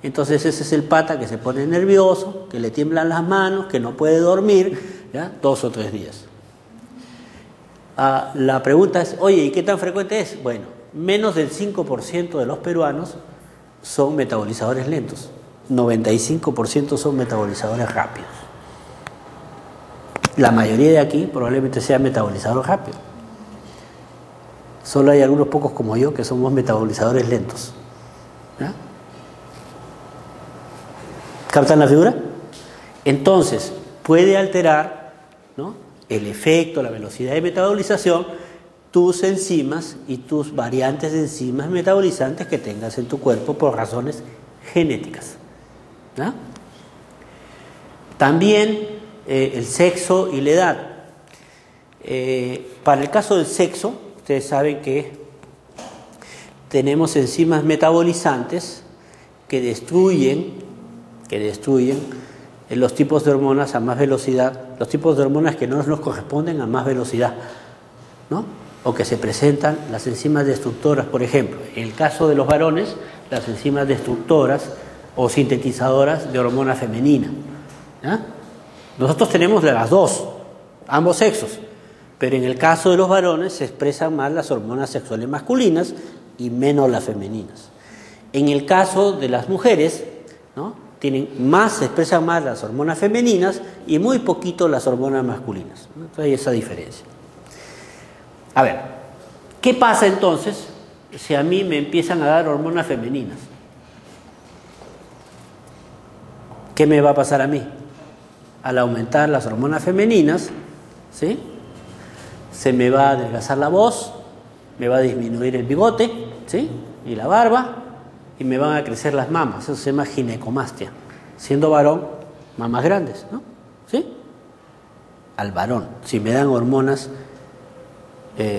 Entonces ese es el pata que se pone nervioso, que le tiemblan las manos, que no puede dormir, ¿ya?, 2 o 3 días. La pregunta es, oye, ¿y qué tan frecuente es? Bueno, menos del 5% de los peruanos son metabolizadores lentos. 95% son metabolizadores rápidos. La mayoría de aquí probablemente sea metabolizador rápido. Solo hay algunos pocos como yo que somos metabolizadores lentos, ¿ya? ¿Captan la figura? Entonces, puede alterar, ¿no?, el efecto, la velocidad de metabolización, tus enzimas y tus variantes de enzimas metabolizantes que tengas en tu cuerpo por razones genéticas, ¿ya? También el sexo y la edad. Para el caso del sexo, ustedes saben que tenemos enzimas metabolizantes que destruyen los tipos de hormonas a más velocidad, los tipos de hormonas que no nos corresponden a más velocidad, ¿no?, o que se presentan las enzimas destructoras. Por ejemplo, en el caso de los varones, las enzimas destructoras o sintetizadoras de hormona femenina, ¿ya? Nosotros tenemos de las dos, ambos sexos, pero en el caso de los varones se expresan más las hormonas sexuales masculinas y menos las femeninas. En el caso de las mujeres, ¿no?, se expresan más las hormonas femeninas y muy poquito las hormonas masculinas, ¿no? Entonces hay esa diferencia. A ver, ¿qué pasa entonces si a mí me empiezan a dar hormonas femeninas? ¿Qué me va a pasar a mí? Al aumentar las hormonas femeninas, ¿sí?, se me va a adelgazar la voz, me va a disminuir el bigote, ¿sí?, y la barba, y me van a crecer las mamas. Eso se llama ginecomastia. Siendo varón, mamas grandes, ¿no? ¿Sí? Al varón, si me dan hormonas,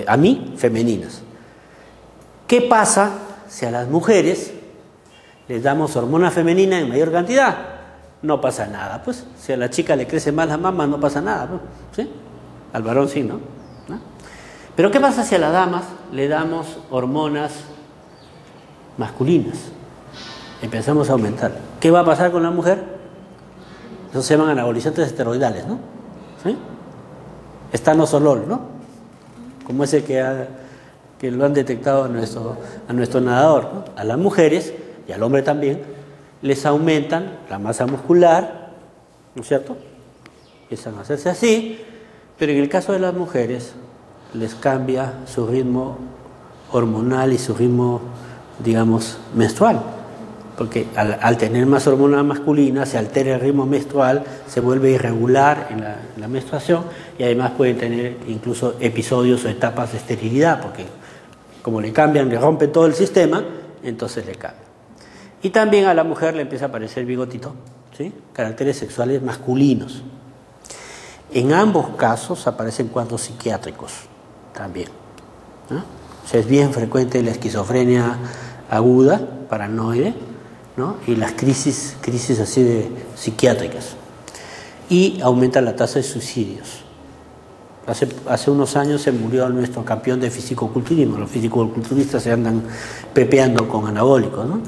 a mí, femeninas. ¿Qué pasa si a las mujeres les damos hormona femenina en mayor cantidad? No pasa nada, pues. Si a la chica le crece más las mamas, no pasa nada, pues, ¿sí? Al varón sí, ¿no? Pero ¿qué pasa si a las damas le damos hormonas masculinas? Empezamos a aumentar. ¿Qué va a pasar con la mujer? Eso se llaman anabolizantes esteroidales, ¿no? ¿Sí? Estanosol, ¿no? Como ese que lo han detectado a nuestro nadador, ¿no? A las mujeres, y al hombre también, les aumentan la masa muscular, ¿no es cierto? Empiezan a hacerse así, pero en el caso de las mujeres les cambia su ritmo hormonal y su ritmo, digamos, menstrual. porque al tener más hormona masculina se altera el ritmo menstrual, se vuelve irregular en la menstruación y además pueden tener incluso episodios o etapas de esterilidad, porque como le cambian, le rompen todo el sistema, entonces le cambian. Y también a la mujer le empieza a aparecer bigotito, ¿sí? Caracteres sexuales masculinos. En ambos casos aparecen cuadros psiquiátricos también, ¿no? O sea, es bien frecuente la esquizofrenia aguda, paranoide, ¿no? Y las crisis así de psiquiátricas. Y aumenta la tasa de suicidios. Hace unos años se murió nuestro campeón de fisicoculturismo. Los fisicoculturistas se andan pepeando con anabólicos, ¿no?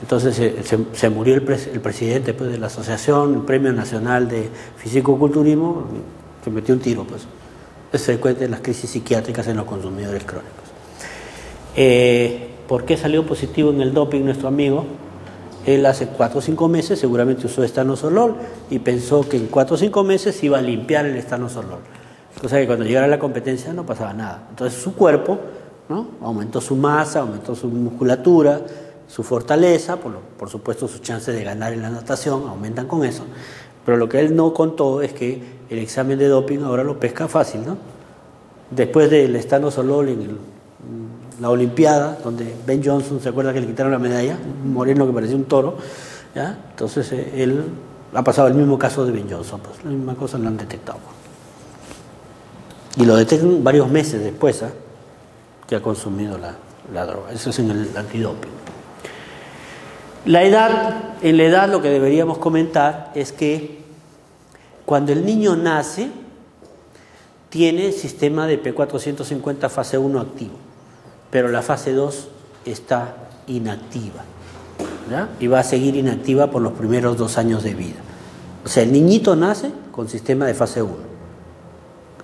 Entonces se murió el presidente, pues, de la asociación, el Premio Nacional de Fisicoculturismo, se metió un tiro, pues. Es frecuente las crisis psiquiátricas en los consumidores crónicos. ¿Por qué salió positivo en el doping nuestro amigo? Él hace 4 o 5 meses seguramente usó estanosol y pensó que en 4 o 5 meses iba a limpiar el estanosol. O sea que cuando llegara a la competencia no pasaba nada. Entonces su cuerpo, ¿no? Aumentó su masa, aumentó su musculatura, su fortaleza, por supuesto sus chances de ganar en la natación aumentan con eso. Pero lo que él no contó es que el examen de doping ahora lo pesca fácil, ¿no? Después del estanosol en la Olimpiada, donde Ben Johnson, ¿se acuerda que le quitaron la medalla? Un moreno que parecía un toro, ¿ya? Entonces él ha pasado el mismo caso de Ben Johnson, pues la misma cosa lo han detectado. Y lo detectan varios meses después, ¿eh? Que ha consumido la droga. Eso es en el antidoping. En la edad lo que deberíamos comentar es que cuando el niño nace, tiene sistema de P450 fase 1 activo, pero la fase 2 está inactiva, ¿ya? Y va a seguir inactiva por los primeros 2 años de vida. O sea, el niñito nace con sistema de fase 1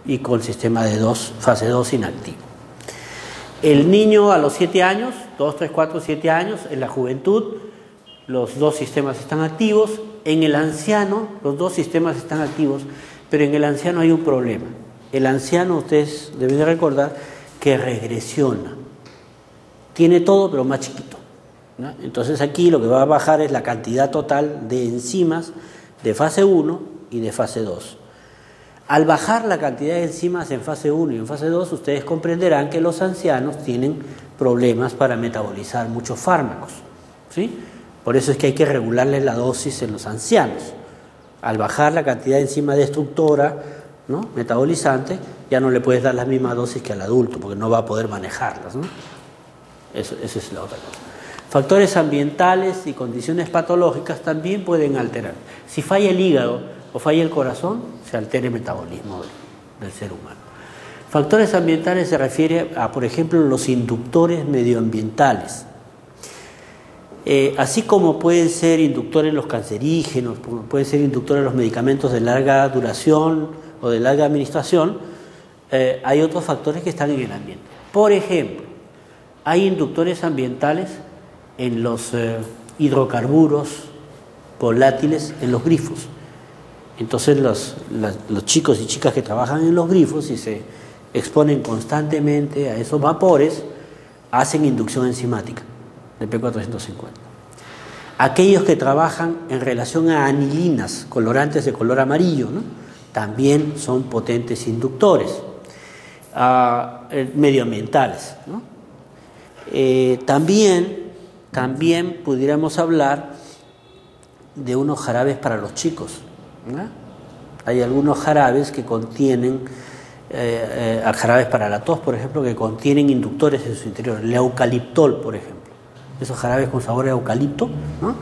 y con sistema de fase 2 inactivo. El niño a los 7 años, 2, 3, 4, 7 años, en la juventud, los 2 sistemas están activos. En el anciano, los 2 sistemas están activos, pero en el anciano hay un problema. El anciano, ustedes deben de recordar, que regresiona. Tiene todo, pero más chiquito, ¿no? Entonces aquí lo que va a bajar es la cantidad total de enzimas de fase 1 y de fase 2. Al bajar la cantidad de enzimas en fase 1 y en fase 2, ustedes comprenderán que los ancianos tienen problemas para metabolizar muchos fármacos, ¿sí? Por eso es que hay que regularle la dosis en los ancianos. Al bajar la cantidad de enzima destructora, ¿no? Metabolizante, ya no le puedes dar la misma dosis que al adulto, porque no va a poder manejarlas, ¿no? Esa es la otra cosa. Factores ambientales y condiciones patológicas también pueden alterar. Si falla el hígado o falla el corazón, se altera el metabolismo del ser humano. Factores ambientales se refiere a, por ejemplo, los inductores medioambientales. Así como pueden ser inductores los cancerígenos, pueden ser inductores los medicamentos de larga duración o de larga administración, hay otros factores que están en el ambiente. Por ejemplo, hay inductores ambientales en los hidrocarburos volátiles en los grifos. Entonces los chicos y chicas que trabajan en los grifos y se exponen constantemente a esos vapores, hacen inducción enzimática de P450. Aquellos que trabajan en relación a anilinas, colorantes de color amarillo, ¿no? También son potentes inductores medioambientales, ¿no? También pudiéramos hablar de unos jarabes para los chicos, ¿no? Hay algunos jarabes que contienen, jarabes para la tos, por ejemplo, que contienen inductores en su interior. El eucaliptol, por ejemplo. Esos jarabes con sabor a eucalipto, ¿no?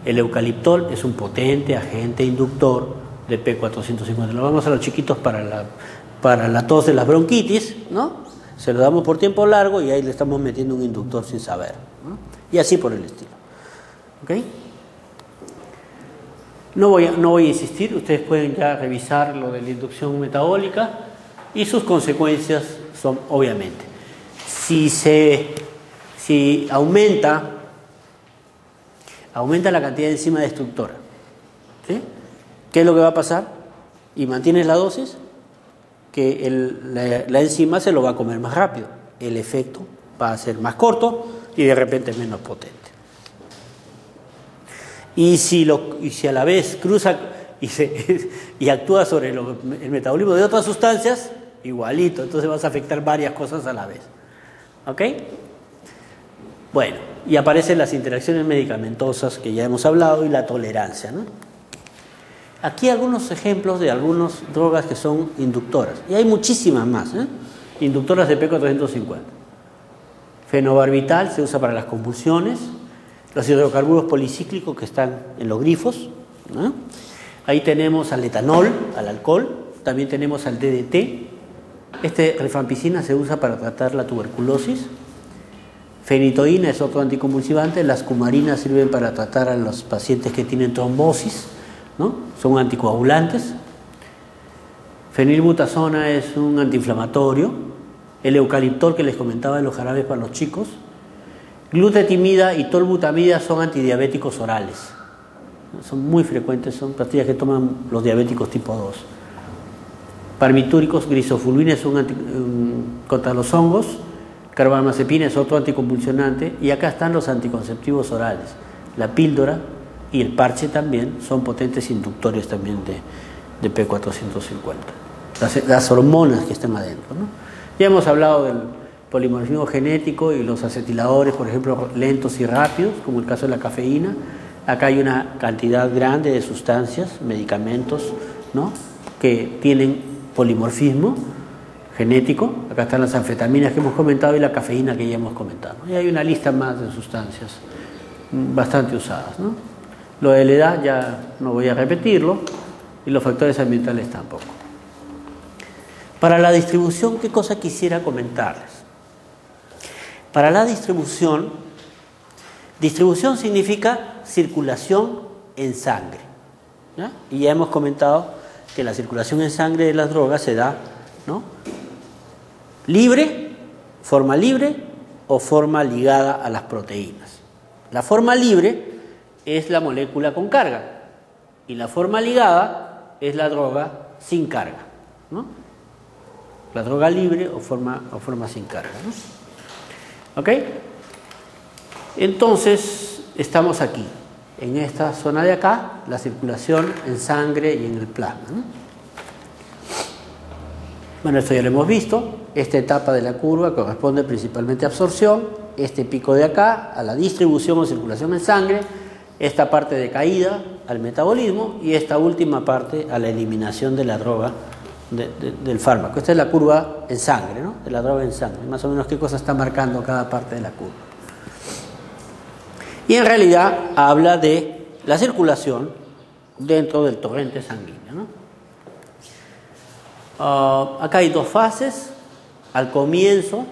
El eucaliptol es un potente agente inductor de P450. Lo damos a los chiquitos para la tos de las bronquitis, ¿no? Se lo damos por tiempo largo y ahí le estamos metiendo un inductor sin saber, ¿no? Y así por el estilo. ¿Ok? No voy a insistir, ustedes pueden ya revisar lo de la inducción metabólica y sus consecuencias son, obviamente, si aumenta la cantidad de enzima destructora, ¿sí? ¿Qué es lo que va a pasar? Y mantienes la dosis, que la enzima se lo va a comer más rápido. El efecto va a ser más corto y de repente menos potente. Y si a la vez cruza y actúa sobre el metabolismo de otras sustancias, igualito, entonces vas a afectar varias cosas a la vez. ¿Ok? Bueno, y aparecen las interacciones medicamentosas que ya hemos hablado y la tolerancia, ¿no? Aquí algunos ejemplos de algunas drogas que son inductoras, y hay muchísimas más, ¿eh? Inductoras de P450. Fenobarbital se usa para las convulsiones, los hidrocarburos policíclicos que están en los grifos, ¿no? Ahí tenemos al etanol, al alcohol, también tenemos al DDT. Rifampicina se usa para tratar la tuberculosis. Fenitoína es otro anticonvulsivante. Las cumarinas sirven para tratar a los pacientes que tienen trombosis, ¿no? Son anticoagulantes. Fenilbutazona es un antiinflamatorio. El eucaliptol que les comentaba de los jarabes para los chicos. Glutetimida y tolbutamida son antidiabéticos orales. Son muy frecuentes, son pastillas que toman los diabéticos tipo 2. Barbitúricos, grisofulvina es contra los hongos. Carbamazepina es otro anticonvulsionante. Y acá están los anticonceptivos orales. La píldora y el parche también son potentes inductores también de P450. Las hormonas que están adentro, ¿no? Ya hemos hablado del polimorfismo genético y los acetiladores, por ejemplo, lentos y rápidos, como el caso de la cafeína. Acá hay una cantidad grande de sustancias, medicamentos, ¿no?, que tienen polimorfismo genético. Acá están las anfetaminas que hemos comentado y la cafeína que ya hemos comentado. Y hay una lista más de sustancias bastante usadas, ¿no? Lo de la edad ya no voy a repetirlo, y los factores ambientales tampoco. Para la distribución, ¿qué cosa quisiera comentarles? Para la distribución significa circulación en sangre, ¿ya? Y ya hemos comentado que la circulación en sangre de las drogas se da, ¿no?, libre, forma libre o forma ligada a las proteínas. La forma libre es la molécula con carga y la forma ligada es la droga sin carga, ¿no? La droga libre o forma sin carga, ¿no? ¿Ok? Entonces, estamos aquí, en esta zona de acá, la circulación en sangre y en el plasma, ¿no? Bueno, esto ya lo hemos visto. Esta etapa de la curva corresponde principalmente a absorción, este pico de acá a la distribución o circulación en sangre, esta parte de caída al metabolismo y esta última parte a la eliminación de la droga del fármaco. Esta es la curva en sangre, ¿no?, de la droga en sangre, más o menos qué cosa está marcando cada parte de la curva. Y en realidad habla de la circulación dentro del torrente sanguíneo, ¿no? Acá hay dos fases. Al comienzo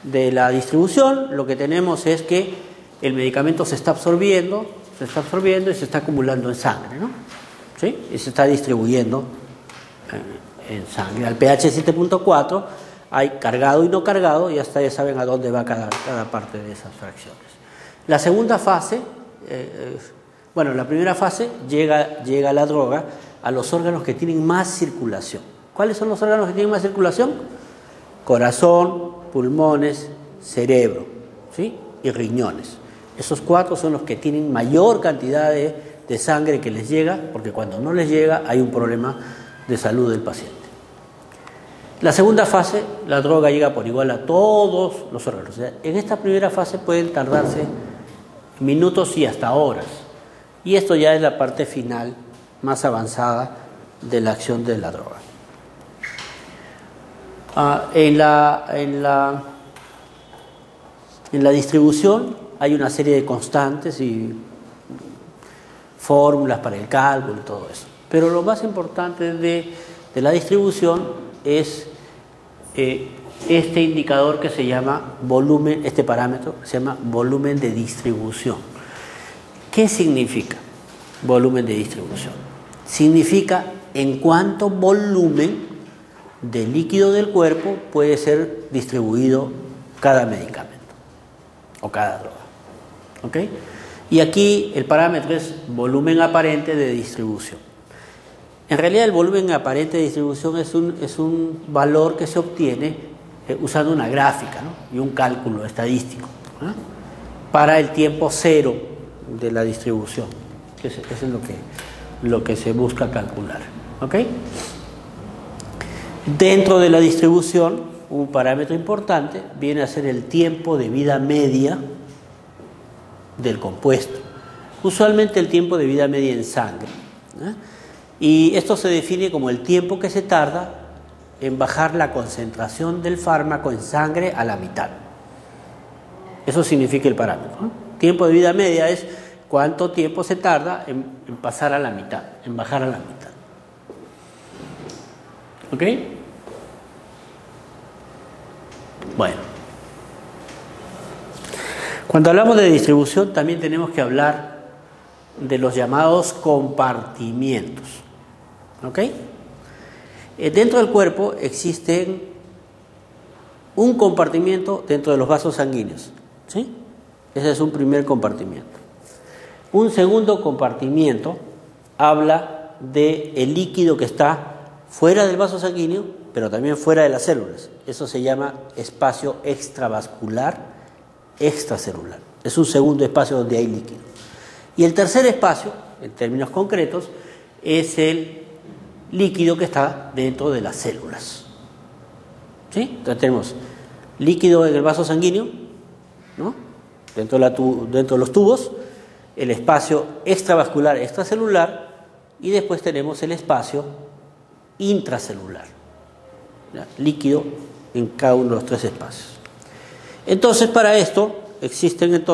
de la distribución lo que tenemos es que el medicamento se está absorbiendo y se está acumulando en sangre, ¿no? ¿Sí? Y se está distribuyendo en sangre. Al pH 7.4 hay cargado y no cargado, y hasta ya saben a dónde va cada parte de esas fracciones. La segunda fase, la primera fase llega la droga a los órganos que tienen más circulación. ¿Cuáles son los órganos que tienen más circulación? Corazón, pulmones, cerebro, ¿sí?, y riñones. Esos cuatro son los que tienen mayor cantidad de sangre que les llega, porque cuando no les llega hay un problema de salud del paciente. La segunda fase, la droga llega por igual a todos los órganos. O sea, en esta primera fase pueden tardarse minutos y hasta horas. Y esto ya es la parte final, más avanzada de la acción de la droga. En la distribución hay una serie de constantes y fórmulas para el cálculo y todo eso. Pero lo más importante de la distribución es este indicador que se llama volumen, este parámetro se llama volumen de distribución. ¿Qué significa volumen de distribución? Significa en cuánto volumen de líquido del cuerpo puede ser distribuido cada medicamento o cada droga. ¿Ok? Y aquí el parámetro es volumen aparente de distribución. En realidad el volumen aparente de distribución es un valor que se obtiene usando una gráfica, ¿no?, y un cálculo estadístico, ¿no?, para el tiempo cero de la distribución. Eso es lo que se busca calcular. ¿Ok? Dentro de la distribución, un parámetro importante viene a ser el tiempo de vida media del compuesto. Usualmente el tiempo de vida media en sangre, ¿eh? Y esto se define como el tiempo que se tarda en bajar la concentración del fármaco en sangre a la mitad. Eso significa el parámetro, ¿no? Tiempo de vida media es cuánto tiempo se tarda en pasar a la mitad, en bajar a la mitad. ¿Ok? Bueno. Cuando hablamos de distribución también tenemos que hablar de los llamados compartimientos. ¿Ok? Dentro del cuerpo existen un compartimiento dentro de los vasos sanguíneos. ¿Sí? Ese es un primer compartimiento. Un segundo compartimiento habla del líquido que está fuera del vaso sanguíneo, pero también fuera de las células. Eso se llama espacio extravascular, extracelular. Es un segundo espacio donde hay líquido. Y el tercer espacio, en términos concretos, es el líquido que está dentro de las células. ¿Sí? Entonces tenemos líquido en el vaso sanguíneo, ¿no? dentro de los tubos, el espacio extravascular, extracelular, y después tenemos el espacio intracelular, ¿ya? Líquido en cada uno de los tres espacios. Entonces, para esto existen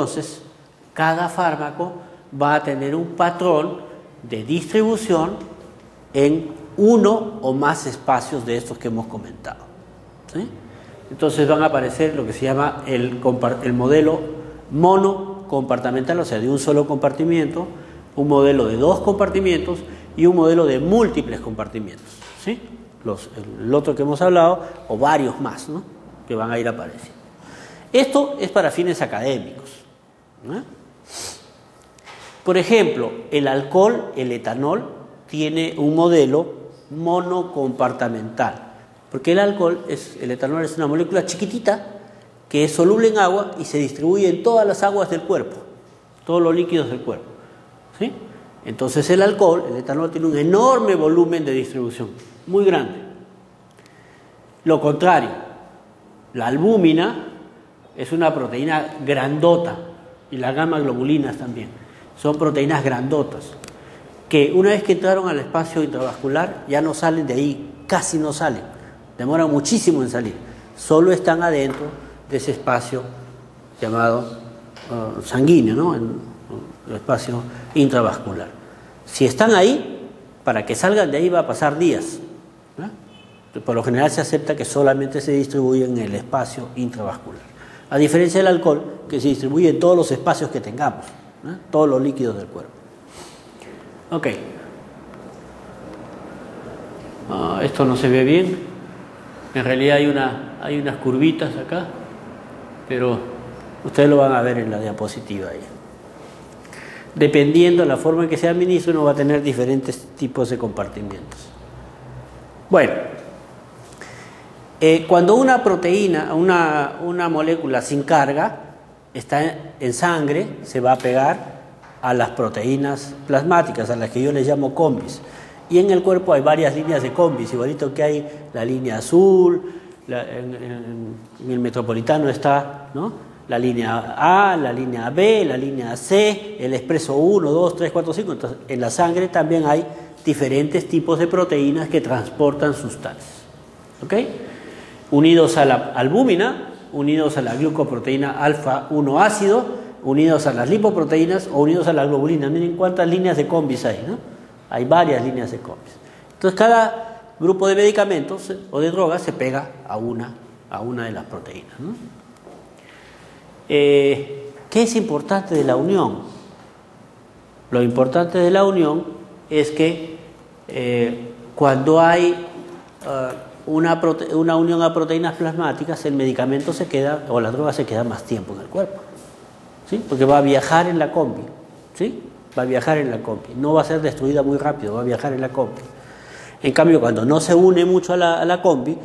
cada fármaco va a tener un patrón de distribución en uno o más espacios de estos que hemos comentado. ¿Sí? Entonces van a aparecer lo que se llama el modelo monocompartimental, o sea, de un solo compartimiento, un modelo de dos compartimientos y un modelo de múltiples compartimientos. ¿Sí? El otro que hemos hablado, o varios más, ¿no? que van a ir apareciendo. Esto es para fines académicos, ¿no? Por ejemplo, el alcohol, el etanol, tiene un modelo monocompartimental, porque el etanol es una molécula chiquitita que es soluble en agua y se distribuye en todas las aguas del cuerpo, todos los líquidos del cuerpo. ¿Sí? Entonces el etanol tiene un enorme volumen de distribución, muy grande. Lo contrario, la albúmina es una proteína grandota, y las gamma-globulinas también. Son proteínas grandotas, que una vez que entraron al espacio intravascular ya no salen de ahí, casi no salen, demoran muchísimo en salir, solo están adentro de ese espacio llamado sanguíneo, ¿no? En el espacio intravascular. Si están ahí, para que salgan de ahí va a pasar días, ¿no? Por lo general se acepta que solamente se distribuye en el espacio intravascular, a diferencia del alcohol, que se distribuye en todos los espacios que tengamos, ¿no? Todos los líquidos del cuerpo. Ok. Esto no se ve bien. En realidad hay unas curvitas acá, pero ustedes lo van a ver en la diapositiva ahí. Dependiendo de la forma en que se administre, uno va a tener diferentes tipos de compartimientos. Bueno, cuando una proteína, una molécula sin carga está en sangre, se va a pegar a las proteínas plasmáticas, a las que yo les llamo combis. Y en el cuerpo hay varias líneas de combis, igualito que hay la línea azul, en el metropolitano está, ¿no? La línea A, la línea B, la línea C, el expreso 1, 2, 3, 4, 5. Entonces, en la sangre también hay diferentes tipos de proteínas que transportan sustancias. ¿Ok? Unidos a la albúmina, unidos a la glucoproteína alfa 1 ácido, unidos a las lipoproteínas o unidos a la globulina. Miren cuántas líneas de combis hay, ¿no? Hay varias líneas de combis. Entonces, cada grupo de medicamentos o de drogas se pega a una de las proteínas, ¿no? ¿Qué es importante de la unión? Lo importante de la unión es que cuando hay una unión a proteínas plasmáticas, el medicamento se queda, o la droga se queda más tiempo en el cuerpo, ¿sí? Porque va a viajar en la combi, ¿sí? Va a viajar en la combi, no va a ser destruida muy rápido, va a viajar en la combi. En cambio, cuando no se une mucho a la combi,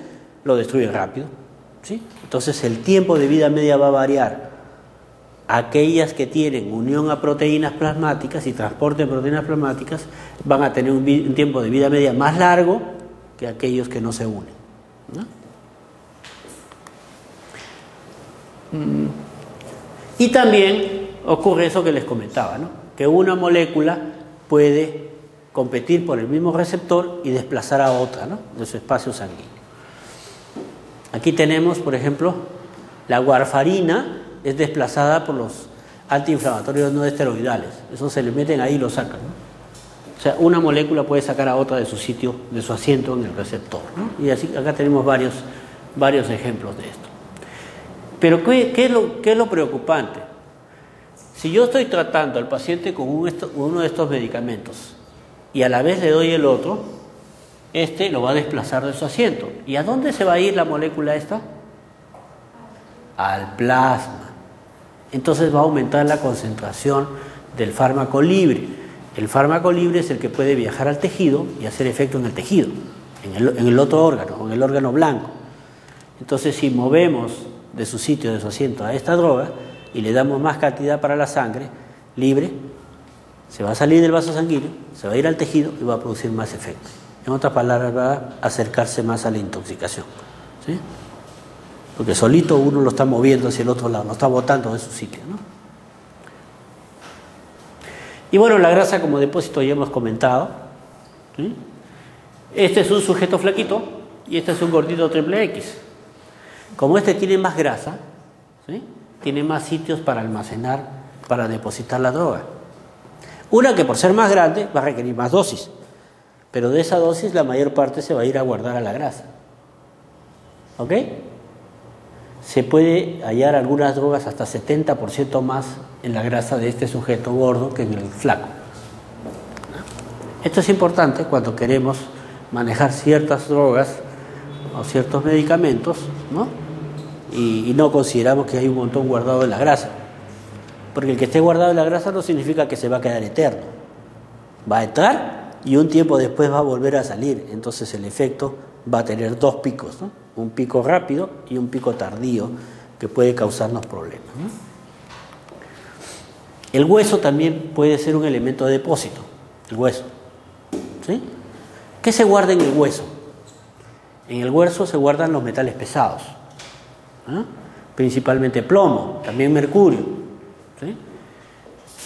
lo destruye rápido, ¿sí? Entonces el tiempo de vida media va a variar. aquellas que tienen unión a proteínas plasmáticas y transporte de proteínas plasmáticas van a tener un tiempo de vida media más largo que aquellos que no se unen, ¿no? Y también ocurre eso que les comentaba, ¿no? Que una molécula puede competir por el mismo receptor y desplazar a otra, ¿no?, de su espacio sanguíneo. Aquí tenemos, por ejemplo, la warfarina es desplazada por los antiinflamatorios no esteroidales. Eso se le meten ahí y lo sacan, ¿no? O sea, una molécula puede sacar a otra de su sitio, de su asiento en el receptor, ¿no? Y así acá tenemos varios ejemplos de esto. Pero ¿qué es lo preocupante? Si yo estoy tratando al paciente con uno de estos medicamentos y a la vez le doy el otro, este lo va a desplazar de su asiento. ¿Y a dónde se va a ir la molécula esta? Al plasma. Entonces va a aumentar la concentración del fármaco libre. El fármaco libre es el que puede viajar al tejido y hacer efecto en el tejido, en el otro órgano, en el órgano blanco. Entonces, si movemos de su sitio, de su asiento a esta droga y le damos más cantidad para la sangre libre, se va a salir del vaso sanguíneo, se va a ir al tejido y va a producir más efecto. En otras palabras, va a acercarse más a la intoxicación, ¿sí? Porque solito uno lo está moviendo hacia el otro lado, lo está botando de su sitio, ¿no? Y bueno, la grasa como depósito ya hemos comentado, ¿sí? Este es un sujeto flaquito y este es un gordito triple X. Como este tiene más grasa, ¿sí?, tiene más sitios para almacenar, para depositar la droga. Una que por ser más grande va a requerir más dosis, pero de esa dosis la mayor parte se va a ir a guardar a la grasa. ¿Ok? Se puede hallar algunas drogas hasta 70% más en la grasa de este sujeto gordo que en el flaco. Esto es importante cuando queremos manejar ciertas drogas o ciertos medicamentos, ¿no? Y no consideramos que hay un montón guardado en la grasa. Porque el que esté guardado en la grasa no significa que se va a quedar eterno. Va a entrar y un tiempo después va a volver a salir. Entonces el efecto va a tener dos picos, ¿no? Un pico rápido y un pico tardío que puede causarnos problemas, ¿no? El hueso también puede ser un elemento de depósito, el hueso, ¿sí? ¿Qué se guarda en el hueso? En el hueso se guardan los metales pesados, ¿eh? Principalmente plomo, también mercurio, ¿sí?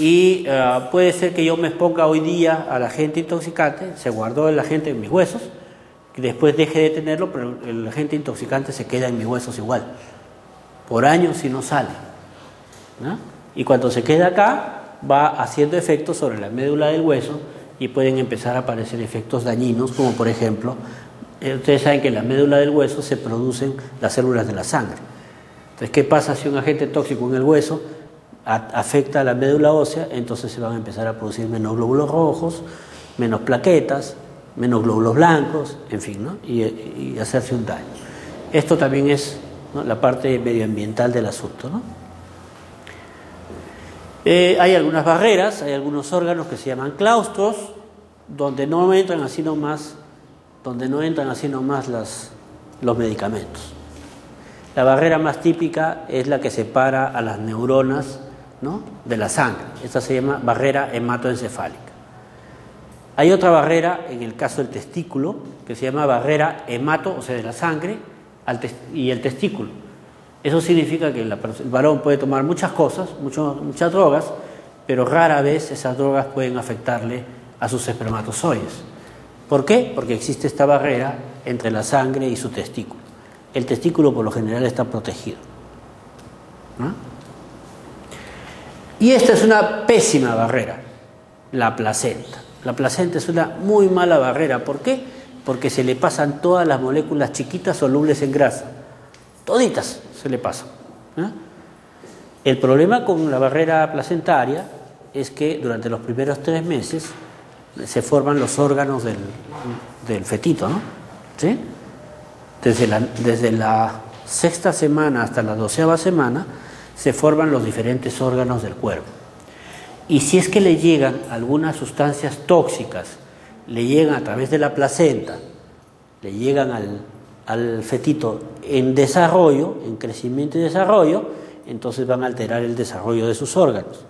Y puede ser que yo me exponga hoy día al agente intoxicante, se guardó el agente en mis huesos, y después deje de tenerlo, pero el agente intoxicante se queda en mis huesos igual, por años y no sale, ¿no? Y cuando se queda acá, va haciendo efectos sobre la médula del hueso y pueden empezar a aparecer efectos dañinos, como por ejemplo, ustedes saben que en la médula del hueso se producen las células de la sangre. Entonces, ¿qué pasa si un agente tóxico en el hueso afecta a la médula ósea? Entonces se van a empezar a producir menos glóbulos rojos, menos plaquetas, menos glóbulos blancos, en fin, ¿no? Y hacerse un daño. Esto también es, ¿no?, la parte medioambiental del asunto, ¿no? Hay algunas barreras, hay algunos órganos que se llaman claustros, donde no entran así nomás los medicamentos. La barrera más típica es la que separa a las neuronas, ¿no?, de la sangre. Esta se llama barrera hematoencefálica. Hay otra barrera en el caso del testículo que se llama barrera hemato, o sea, de la sangre y el testículo. Eso significa que el varón puede tomar muchas cosas, muchas drogas, pero rara vez esas drogas pueden afectarle a sus espermatozoides. ¿Por qué? Porque existe esta barrera entre la sangre y su testículo. El testículo por lo general está protegido, ¿no? Y esta es una pésima barrera, la placenta. La placenta es una muy mala barrera. ¿Por qué? Porque se le pasan todas las moléculas chiquitas solubles en grasa. Toditas se le pasan, ¿eh? El problema con la barrera placentaria es que durante los primeros 3 meses se forman los órganos del fetito, ¿no? ¿Sí? Desde la 6ª semana hasta la 12ª semana se forman los diferentes órganos del cuerpo. Y si es que le llegan algunas sustancias tóxicas, le llegan a través de la placenta, le llegan al fetito en desarrollo, en crecimiento y desarrollo, entonces van a alterar el desarrollo de sus órganos.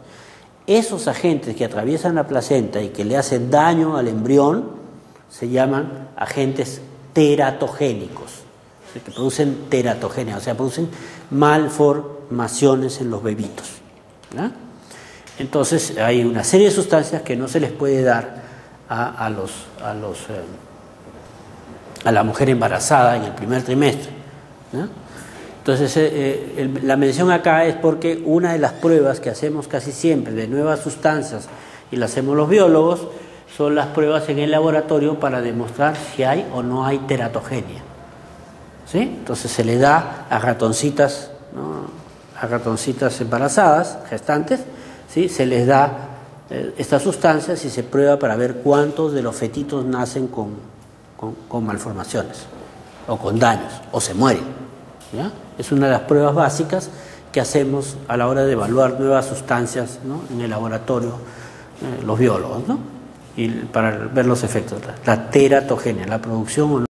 Esos agentes que atraviesan la placenta y que le hacen daño al embrión se llaman agentes teratogénicos, que producen teratogenia, o sea, producen malformaciones en los bebitos, ¿ya? Entonces hay una serie de sustancias que no se les puede dar a la mujer embarazada en el primer trimestre, ¿ya? Entonces la mención acá es porque una de las pruebas que hacemos casi siempre de nuevas sustancias, y las hacemos los biólogos, son las pruebas en el laboratorio para demostrar si hay o no hay teratogenia, ¿sí? Entonces se le da a ratoncitas, ¿no?, a ratoncitas embarazadas, gestantes, ¿sí?, se les da estas sustancias y se prueba para ver cuántos de los fetitos nacen con malformaciones o con daños o se mueren, ¿ya? Es una de las pruebas básicas que hacemos a la hora de evaluar nuevas sustancias, ¿no?, en el laboratorio, los biólogos, ¿no?, y para ver los efectos, la teratogenia, la producción o no